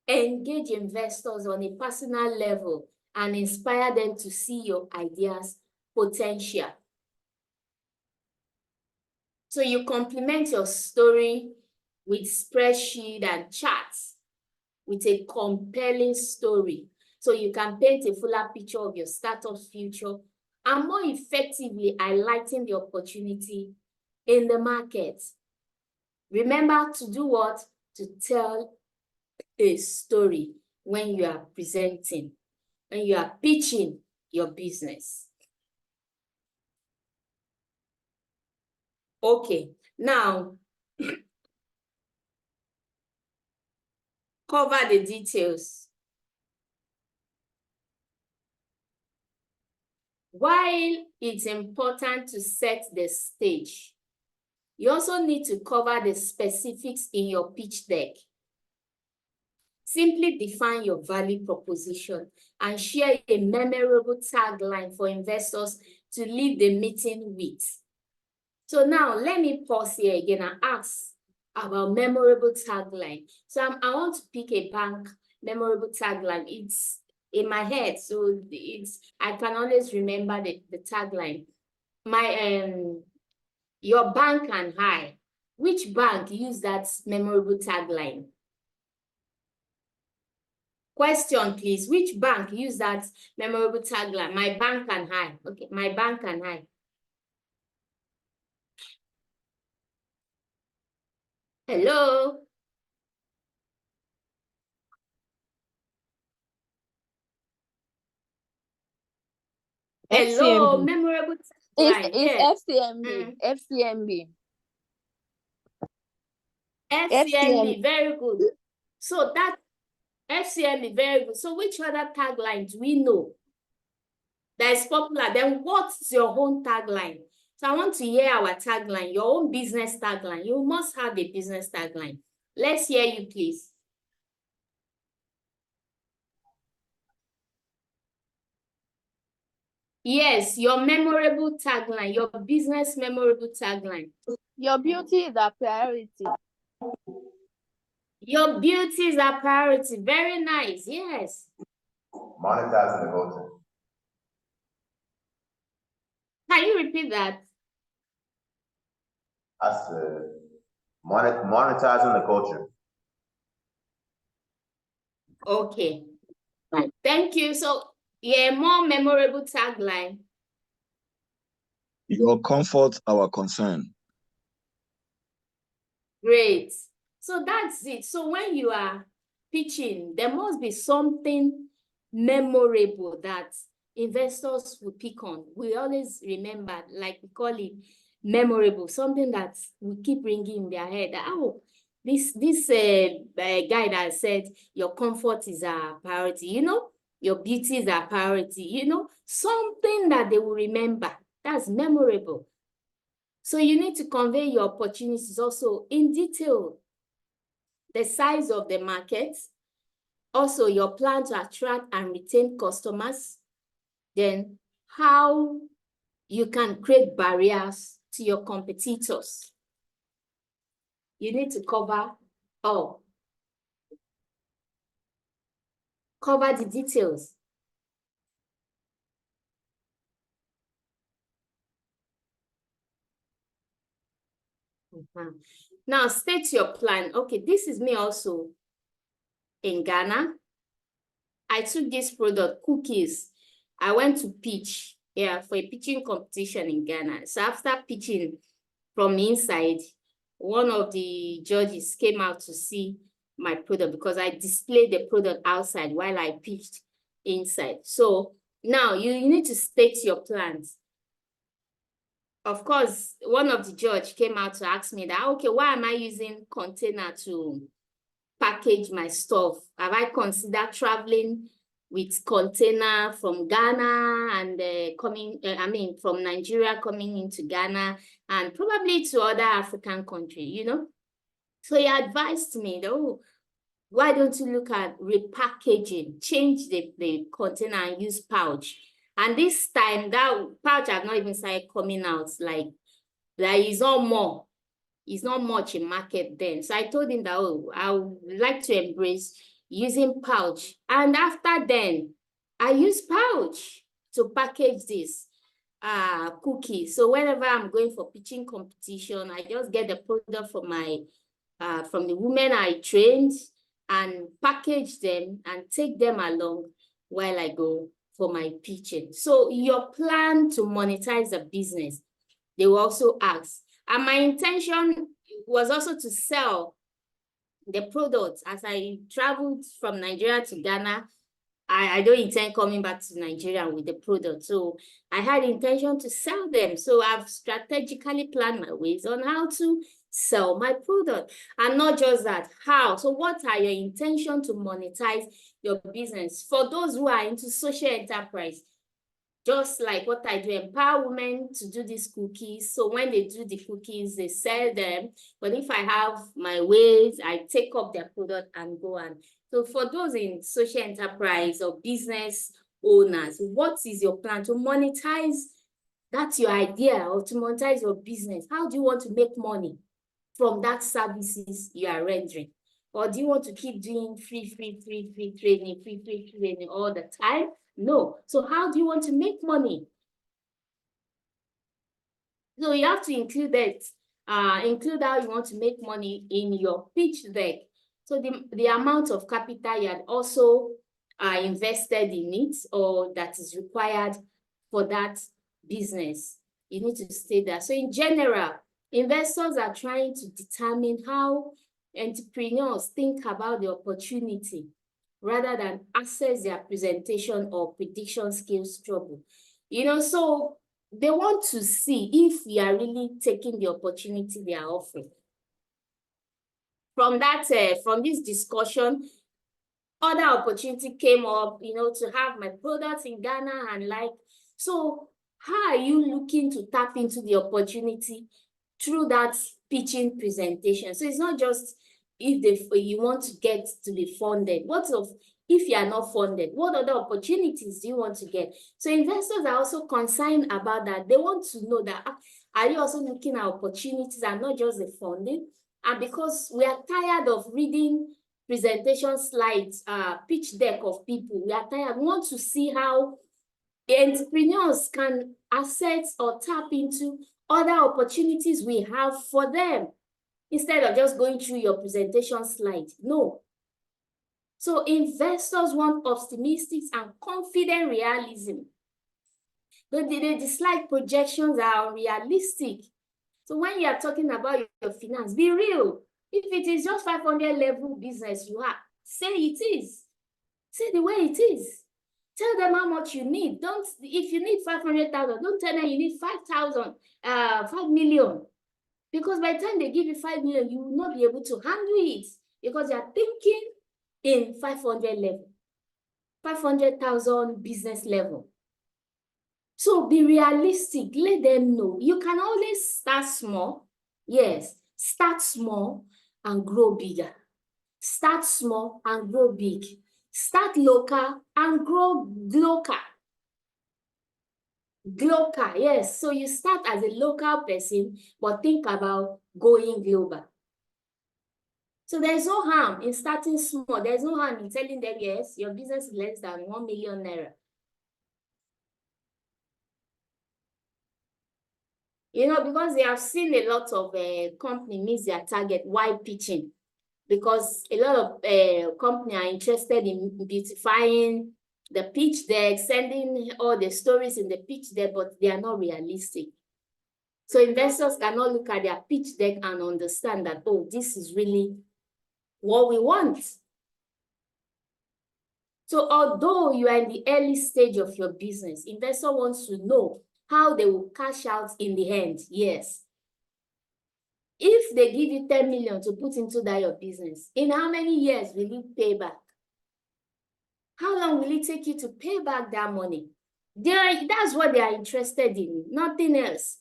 engage investors on a personal level and inspire them to see your ideas' potential. So you complement your story with spreadsheet and charts with a compelling story. So you can paint a fuller picture of your startup's future and more effectively highlighting the opportunity in the market. Remember to do what? To tell a story when you are presenting, when you are pitching your business. Okay, now cover the details. While it's important to set the stage, you also need to cover the specifics in your pitch deck. Simply define your value proposition and share a memorable tagline for investors to leave the meeting with. So now let me pause here again and ask about memorable tagline. So I want to pick a bank memorable tagline. in my head. So I can always remember the tagline. Your bank and I. Which bank used that memorable tagline? Question, please. Which bank used that memorable tagline? My bank and I. Okay, my bank and I. Hello? Hello, FCMB. memorable tagline. It's Yes. FCMB. FCMB, very good. So that FCMB, very good. So which other tagline do we know that is popular? Then what's your own tagline? So I want to hear our tagline, your own business tagline. You must have a business tagline. Let's hear you, please. Yes, your memorable tagline, your business memorable tagline. Your beauty is a priority. Your beauty is a priority. Very nice. Yes. Monetizing the culture. Can you repeat that? I said monetizing the culture. Okay. Right. Thank you. So, yeah, more memorable tagline. Your comfort, our concern. Great. So that's it. So when you are pitching, there must be something memorable that investors will pick on. We always remember, like we call it memorable, something that we keep ringing in their head. Oh, this guy that said your comfort is a priority, you know, your beauty is a priority, you know, something that they will remember. That's memorable. So you need to convey your opportunities also in detail. The size of the market, also your plan to attract and retain customers, then how you can create barriers to your competitors. You need to cover all. Cover the details. Now state your plan. Okay, this is me also in Ghana. I took this product, cookies. I went to pitch, for a pitching competition in Ghana. So after pitching from inside, one of the judges came out to see my product because I displayed the product outside while I pitched inside. So now you need to state your plans. Of course, one of the judge came out to ask me that, okay, why am I using container to package my stuff? Have I considered traveling with container from Ghana and from Nigeria coming into Ghana and probably to other African countries, you know? So he advised me, oh, why don't you look at repackaging, change the container and use pouch. And this time that pouch has not even started coming out, like there is no more. It's not much in market then. So I told him that, oh, I would like to embrace using pouch. And after then, I use pouch to package this cookie. So whenever I'm going for pitching competition, I just get the product from from the women I trained and package them and take them along while I go for my pitching. So your plan to monetize the business, they will also ask. And my intention was also to sell the products. As I traveled from Nigeria to Ghana, I don't intend coming back to Nigeria with the product. So I had intention to sell them. So I've strategically planned my ways on how to sell my product. And not just that, how. So what are your intentions to monetize your business? For those who are into social enterprise, just like what I do, empower women to do these cookies. So when they do the cookies, they sell them. But if I have my ways, I take up their product and go on. So for those in social enterprise or business owners, what is your plan to monetize? That's your idea, or to monetize your business. How do you want to make money from that services you are rendering? Or do you want to keep doing free training all the time? No. So how do you want to make money? So you have to include that, include how you want to make money in your pitch deck. So the amount of capital you had also invested in it or that is required for that business. You need to state that. So in general, investors are trying to determine how entrepreneurs think about the opportunity rather than assess their presentation or prediction skills trouble. You know, so they want to see if we are really taking the opportunity they are offering. From that, from this discussion, other opportunity came up, you know, to have my products in Ghana and like, so how are you looking to tap into the opportunity through that pitching presentation? So it's not just if you want to get to be funded. What if you are not funded? What other opportunities do you want to get? So investors are also concerned about that. They want to know that, are you also looking at opportunities and not just the funding? And because we are tired of reading presentation slides, pitch deck of people, we are tired. We want to see how the entrepreneurs can access or tap into other opportunities we have for them instead of just going through your presentation slide. No. So investors want optimistic and confident realism. They dislike projections that are unrealistic. So when you are talking about your finance, be real. If it is just 500 level business you have, say it is. Say the way it is. Tell them how much you need. Don't, if you need 500,000, don't tell them you need 5,000, 5 million. Because by the time they give you 5 million, you will not be able to handle it because you are thinking in 500 level, 500,000 business level. So be realistic, let them know. You can always start small. Yes, start small and grow bigger. Start small and grow big. Start local and grow global. Global, yes. So you start as a local person, but think about going global. So there's no harm in starting small. There's no harm in telling them, yes, your business is less than 1 million naira. You know, because they have seen a lot of company miss their target while pitching. Because a lot of companies are interested in beautifying the pitch deck, sending all the stories in the pitch deck, but they are not realistic. So investors cannot look at their pitch deck and understand that, oh, this is really what we want. So although you are in the early stage of your business, investor wants to know how they will cash out in the end. Yes. If they give you 10 million to put into that your business, in how many years will you pay back? How long will it take you to pay back that money? That's what they are interested in, nothing else.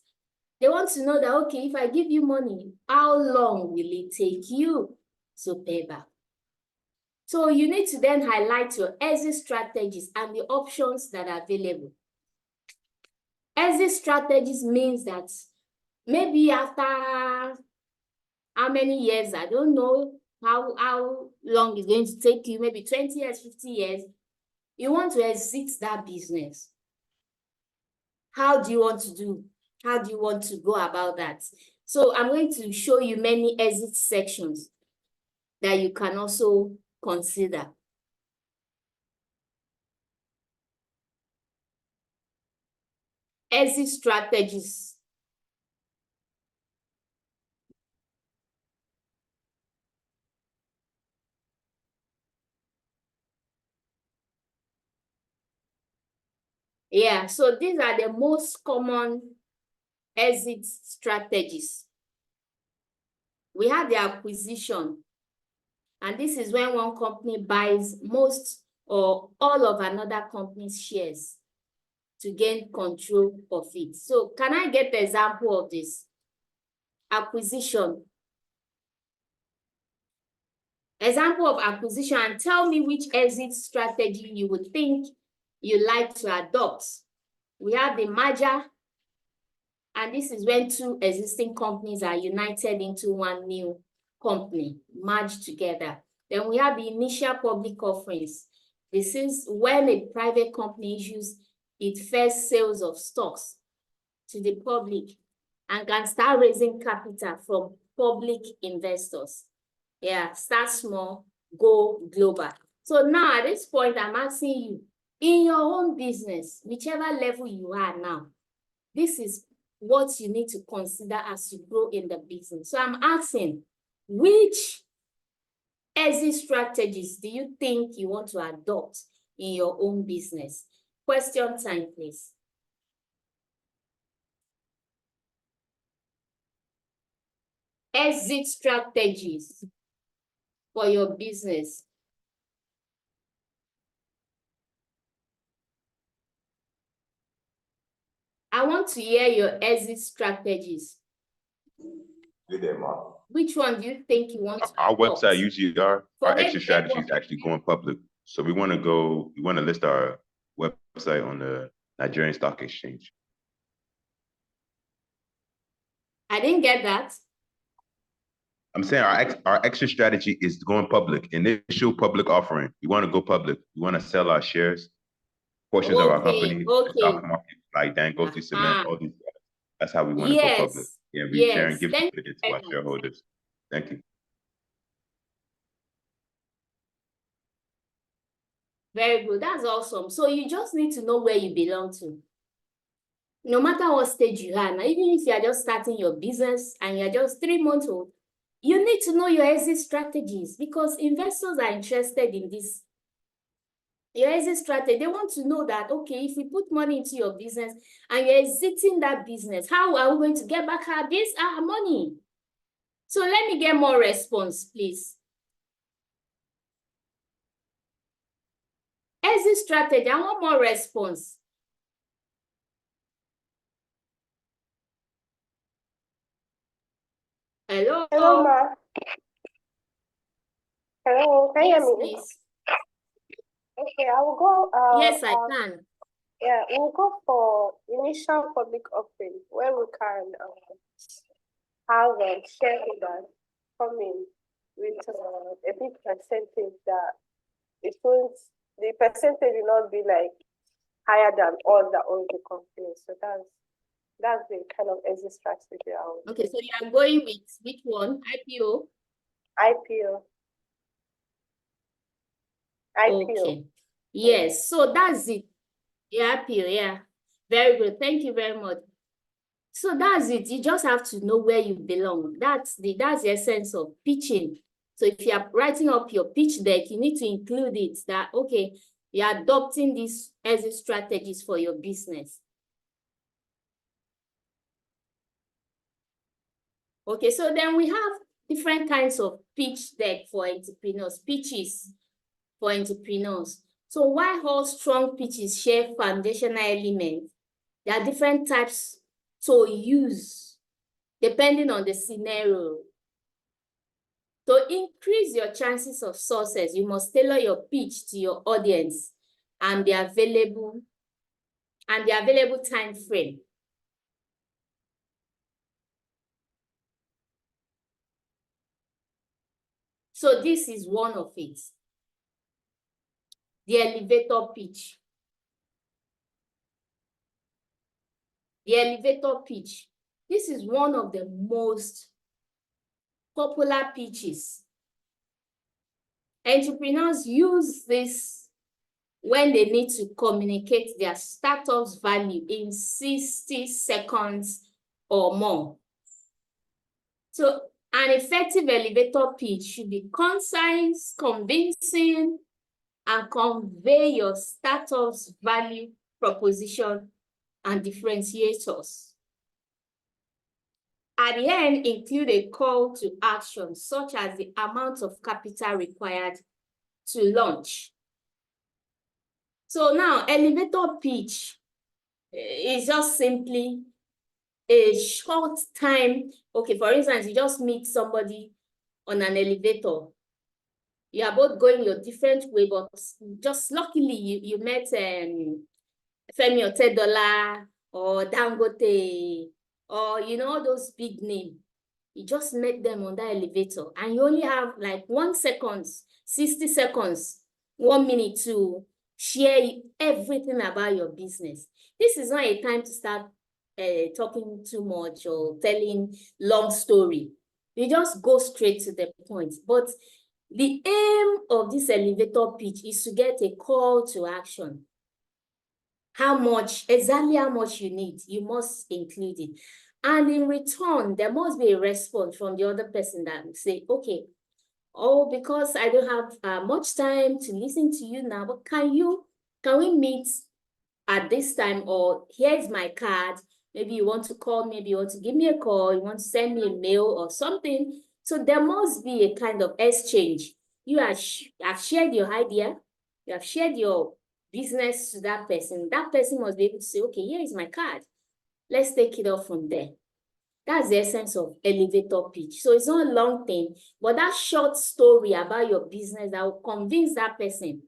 They want to know that, okay, if I give you money, how long will it take you to pay back? So you need to then highlight your exit strategies and the options that are available. Exit strategies means that maybe after how many years, I don't know how long it's going to take you, maybe 20 years, 50 years, you want to exit that business. How do you want to do? How do you want to go about that? So I'm going to show you many exit sections that you can also consider. Exit strategies. Yeah, so these are the most common exit strategies. We have the acquisition, and this is when one company buys most or all of another company's shares to gain control of it. So can I get the example of this? Acquisition. Example of acquisition, and tell me which exit strategy you would think you like to adopt. We have the merger, and this is when two existing companies are united into one new company merged together. Then we have the initial public offerings. This is when a private company issues its first sales of stocks to the public and can start raising capital from public investors. Yeah, start small, go global. So now at this point, I'm asking you, in your own business, whichever level you are now, this is what you need to consider as you grow in the business. So I'm asking, which exit strategies do you think you want to adopt in your own business? Question time, please. Exit strategies for your business. I want to hear your exit strategies. Good day, Mark. Which one do you think you want to Our adopt? website usually our Forget exit the strategy is network. actually going public. So we want to list our website on the Nigerian Stock Exchange. I didn't get that. I'm saying our exit strategy is going public. Initial public offering. We want to go public. We want to sell our shares, portions of our company, the stock market, like Dangote Cement, all these. That's how we want to go public. Yeah, we share and give dividends to our shareholders. Thank you. Very good. That's awesome. So you just need to know where you belong to. No matter what stage you are, now, even if you are just starting your business and you're just 3 months old, you need to know your exit strategies because investors are interested in this. Your exit strategy, they want to know that, okay, if we put money into your business and you're exiting that business, how are we going to get back our money? So let me get more response, please. Exit strategy, I want more response. Hello? Hello, ma. Hello, can you Yes, hear me? please. Okay, I will go. Yes, I can. Yeah, we'll go for initial public offering where we can have shareholders come in with a big percentage that it won't, the percentage will not be like higher than all that own the company. So that's the kind of exit strategy I would Okay, so you are going with which one? IPO? IPO. Okay. Yes, so that's it. Yeah, IPO, yeah. Very good. Thank you very much. So that's it. You just have to know where you belong. That's the essence of pitching. So if you are writing up your pitch deck, you need to include it that, okay, you're adopting these exit strategies for your business. Okay, so then we have different kinds of pitch deck for entrepreneurs, pitches for entrepreneurs. So while all strong pitches share foundational elements, there are different types to use depending on the scenario. To increase your chances of success, you must tailor your pitch to your audience and the available time frame. So this is one of it. The elevator pitch. The elevator pitch. This is one of the most popular pitches. Entrepreneurs use this when they need to communicate their startup's value in 60 seconds or more. So an effective elevator pitch should be concise, convincing, and convey your startup's value proposition and differentiators. At the end, include a call to action, such as the amount of capital required to launch. So now, elevator pitch is just simply a short time. Okay, for instance, you just meet somebody on an elevator. You are both going your different way, but just luckily you met Femi Otedola or Dangote or, you know, those big names. You just met them on that elevator and you only have like 1 second, 60 seconds, 1 minute to share everything about your business. This is not a time to start talking too much or telling long story. You just go straight to the point. But the aim of this elevator pitch is to get a call to action. Exactly how much you need, you must include it. And in return, there must be a response from the other person that will say, okay, oh, because I don't have much time to listen to you now, but can we meet at this time? Or here's my card. Maybe you want to call, maybe you want to give me a call, you want to send me a mail or something. So there must be a kind of exchange. You have shared your idea, you have shared your business to that person. That person must be able to say, okay, here is my card. Let's take it off from there. That's the essence of elevator pitch. So it's not a long thing, but that short story about your business that will convince that person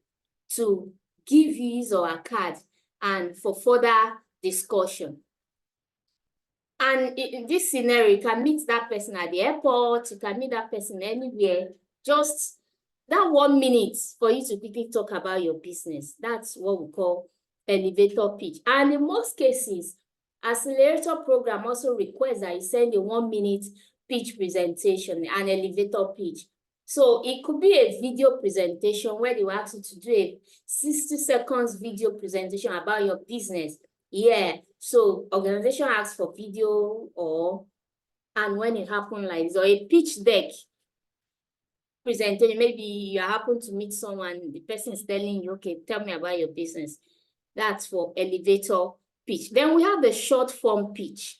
to give you his or her card and for further discussion. And in this scenario, you can meet that person at the airport, you can meet that person anywhere. Just that 1 minute for you to quickly talk about your business. That's what we call elevator pitch. And in most cases, accelerator program also requires that you send a 1 minute pitch presentation, an elevator pitch. So it could be a video presentation where they will ask you to do a 60 seconds video presentation about your business. Yeah, so organization asks for video and when it happens like this, or a pitch deck presentation, maybe you happen to meet someone, the person is telling you, okay, tell me about your business. That's for elevator pitch. Then we have the short form pitch.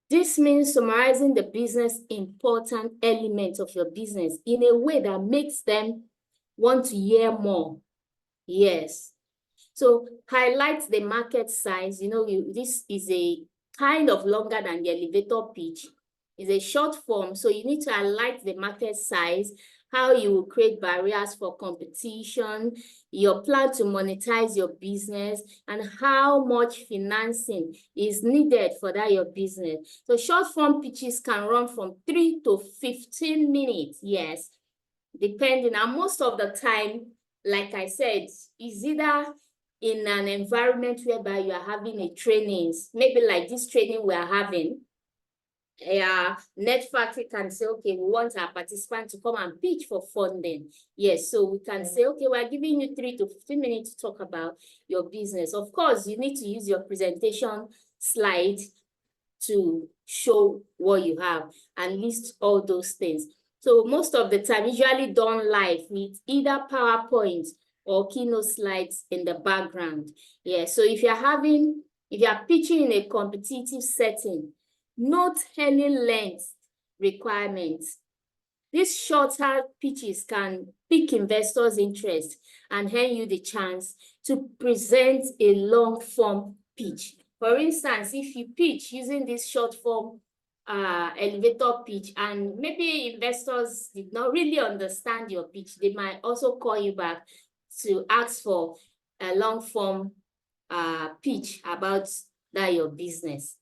This means summarizing the business important elements of your business in a way that makes them want to hear more. Yes. So highlight the market size. You know, this is a kind of longer than the elevator pitch. It's a short form, so you need to highlight the market size, how you will create barriers for competition, your plan to monetize your business, and how much financing is needed for that your business. So short form pitches can run from 3 to 15 minutes, yes, depending. And most of the time, like I said, is either in an environment whereby you are having a training, maybe like this training we are having. Net Factory can say, okay, we want our participants to come and pitch for funding. Yes, so we can say, okay, we're giving you 3 to 15 minutes to talk about your business. Of course, you need to use your presentation slide to show what you have and list all those things. So most of the time, usually done live with either PowerPoint or keynote slides in the background. Yeah, so if you are pitching in a competitive setting, note any length requirements. These shorter pitches can pique investors' interest and earn you the chance to present a long form pitch. For instance, if you pitch using this short form elevator pitch and maybe investors did not really understand your pitch, they might also call you back to ask for a long form pitch about that your business.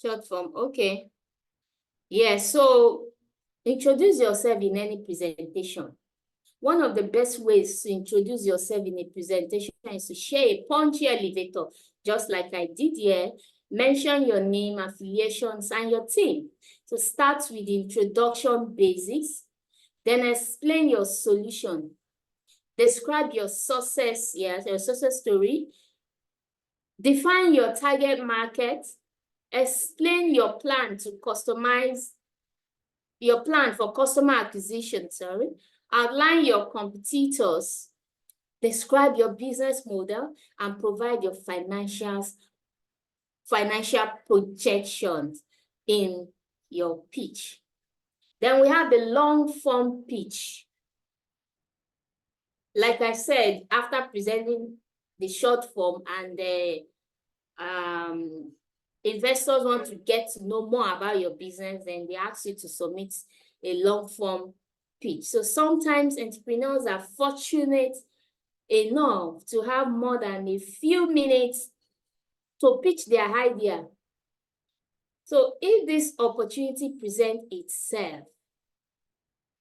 Short form, okay. Yeah, so introduce yourself in any presentation. One of the best ways to introduce yourself in a presentation is to share a punchy elevator, just like I did here. Mention your name, affiliations, and your team. So start with the introduction basics, then explain your solution. Describe your success, yes, your success story. Define your target market. Explain your plan to customize your plan for customer acquisition, outline your competitors, describe your business model, and provide your financial projections in your pitch. Then we have the long form pitch. Like I said, after presenting the short form and the investors want to get to know more about your business, then they ask you to submit a long form pitch. So sometimes entrepreneurs are fortunate enough to have more than a few minutes to pitch their idea. So if this opportunity presents itself,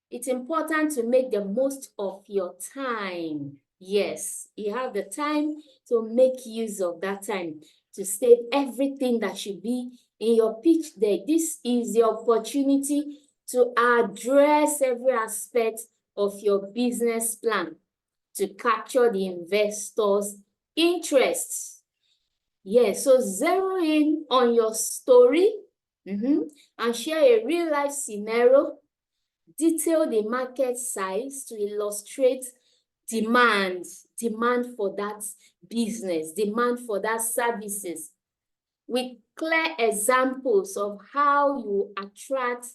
it's important to make the most of your time. Yes, you have the time to make use of that time to state everything that should be in your pitch deck. This is the opportunity to address every aspect of your business plan to capture the investors' interests. Yes, so zero in on your story and share a real-life scenario. Detail the market size to illustrate demand for that business, demand for that services, with clear examples of how you attract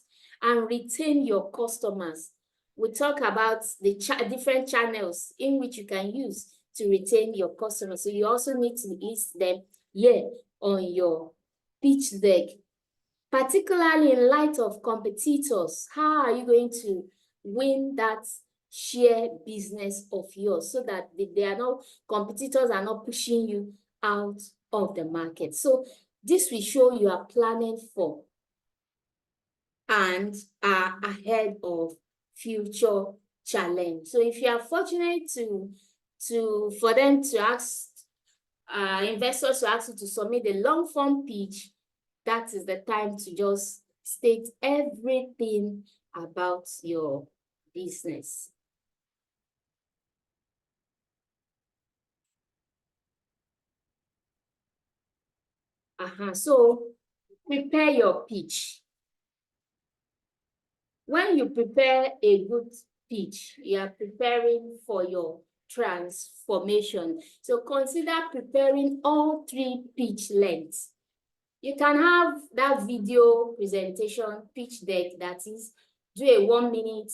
and retain your customers. We talk about the different channels in which you can use to retain your customers. So you also need to list them here on your pitch deck. Particularly in light of competitors, how are you going to win that share business of yours so that competitors are not pushing you out of the market? So this will show you are planning for and are ahead of future challenge. So if you are fortunate for them to ask investors to ask you to submit the long form pitch, that is the time to just state everything about your business. So prepare your pitch. When you prepare a good pitch, you are preparing for your transformation. So consider preparing all 3 pitch lengths. You can have that video presentation pitch deck, that is, do a 1-minute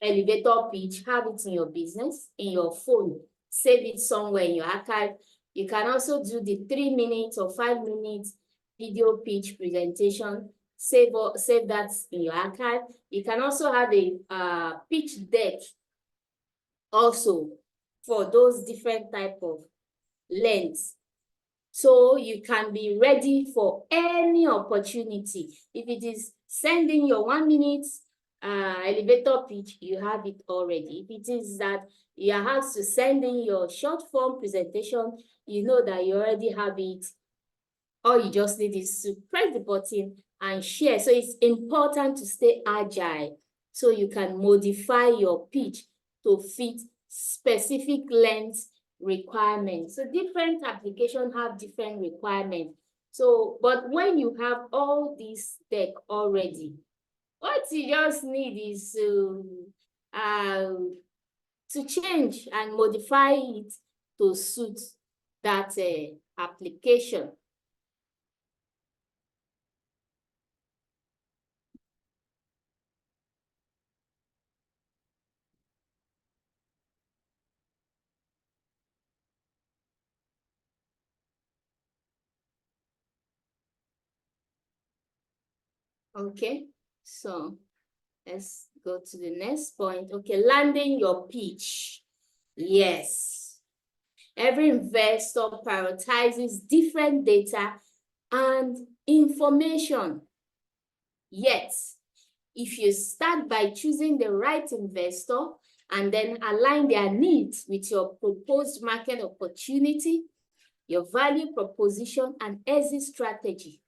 elevator pitch, have it in your business, in your phone, save it somewhere in your archive. You can also do the 3-minute or 5-minute video pitch presentation, save that in your archive. You can also have a pitch deck also for those different type of lengths. So you can be ready for any opportunity. If it is sending your 1-minute elevator pitch, you have it already. If it is that you are asked to send in your short form presentation, you know that you already have it. All you just need is to press the button and share. So it's important to stay agile so you can modify your pitch to fit specific length requirements. So different applications have different requirements. So, but when you have all this deck already, what you just need is to change and modify it to suit that application. Okay, so let's go to the next point. Okay, landing your pitch. Yes. Every investor prioritizes different data and information. Yet, if you start by choosing the right investor and then align their needs with your proposed market opportunity, your value proposition, and exit strategy,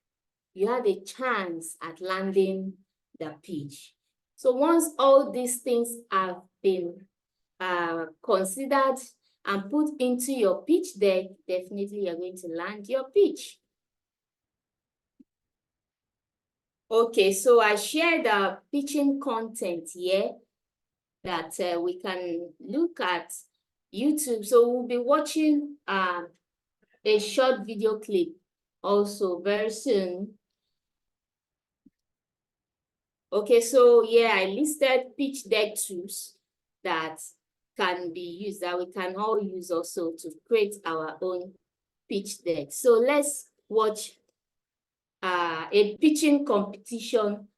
you have a chance at landing the pitch. So once all these things have been considered and put into your pitch deck, definitely you're going to land your pitch. Okay, so I shared the pitching content here that we can look at YouTube. So we'll be watching a short video clip also very soon. Okay, so yeah, I listed pitch deck tools that can be used, that we can all use also to create our own pitch deck. So let's watch a pitching competition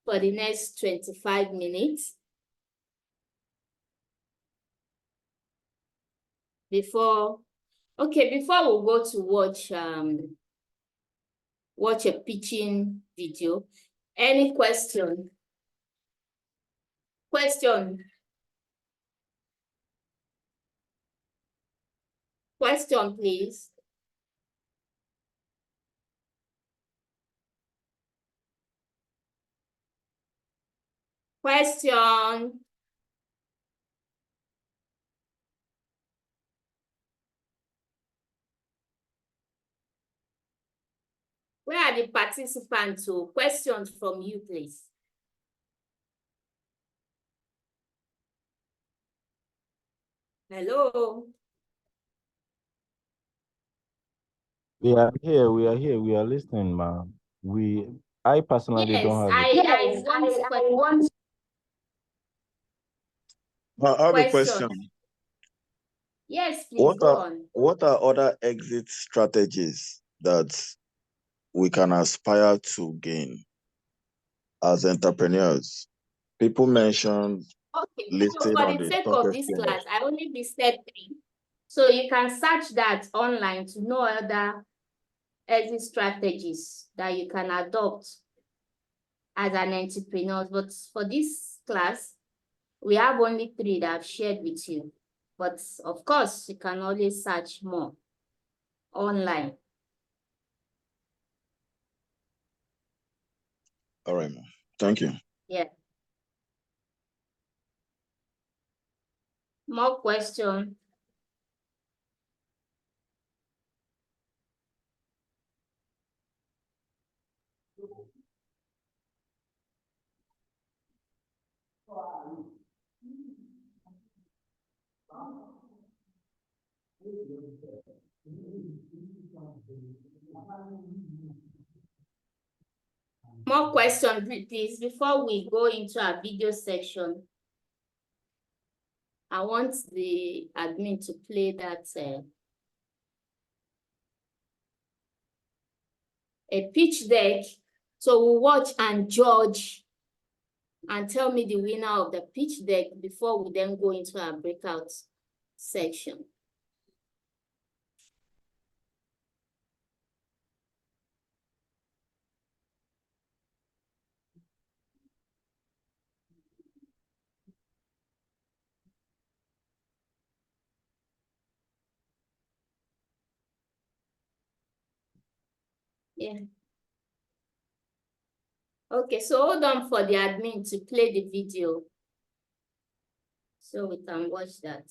for the next 25 minutes. before we go to watch a pitching video. Any question? Question, please. Question. Where are the participants? So questions from you, please. Hello. We are here. We are listening, ma'am. I personally don't have I want I have a question. question. Yes, please go on. What are other exit strategies that we can aspire to gain as entrepreneurs? People mentioned Okay, so listed for on the the sake stock of this exchange. class, I only listed 3. So you can search that online to know other exit strategies that you can adopt as an entrepreneur. But for this class, we have only 3 that I've shared with you. But of course, you can always search more online. All right, ma'am. Thank you. Yeah. More questions? More questions, please, before we go into our video section. I want the admin to play that a pitch deck. So we'll watch and judge and tell me the winner of the pitch deck before we then go into our breakout section. Yeah. Okay, so hold on for the admin to play the video so we can watch that.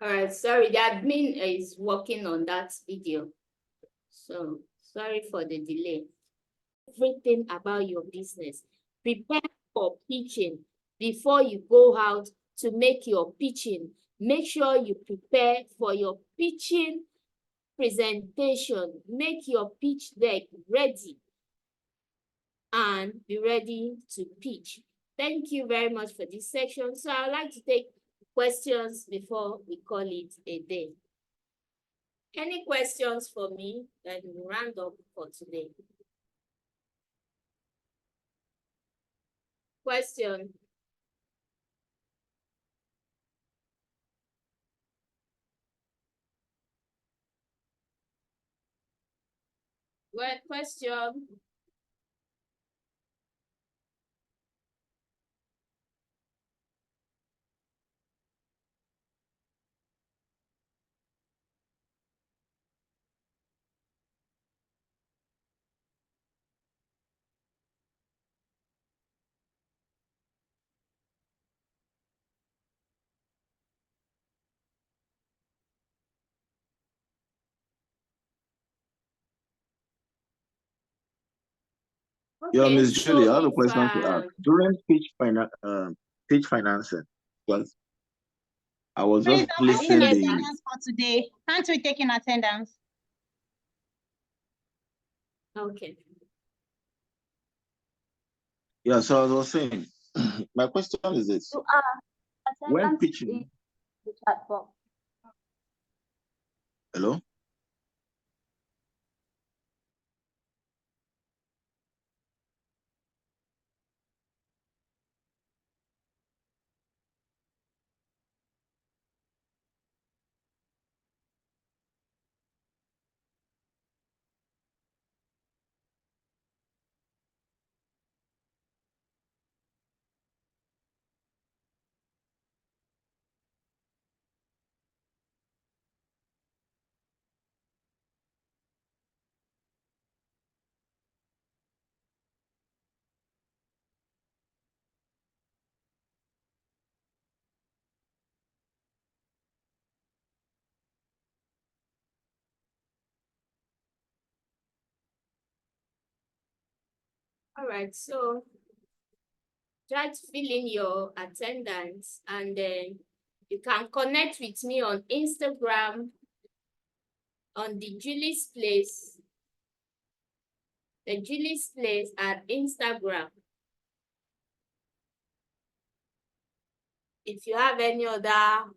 All right, sorry, the admin is working on that video. So sorry for the delay. Everything about your business. Prepare for pitching before you go out to make your pitching. Make sure you prepare for your pitching presentation. Make your pitch deck ready and be ready to pitch. Thank you very much for this section. So I'd like to take questions before we call it a day. Any questions for me? Then we'll round up for today. Question. What question? Yeah, Okay, Miss Julie, I have a if, question to ask. During pitch financing, because I was Please just don't put in listing the attendance for today. Can't we take in attendance? okay. yeah. So as I was saying, my question is this: You are when attendance pitching, in the chat box. hello. All right, so try to fill in your attendance and then you can connect with me on Instagram on the Julie's Place. The Julie's Place at Instagram. If you have any other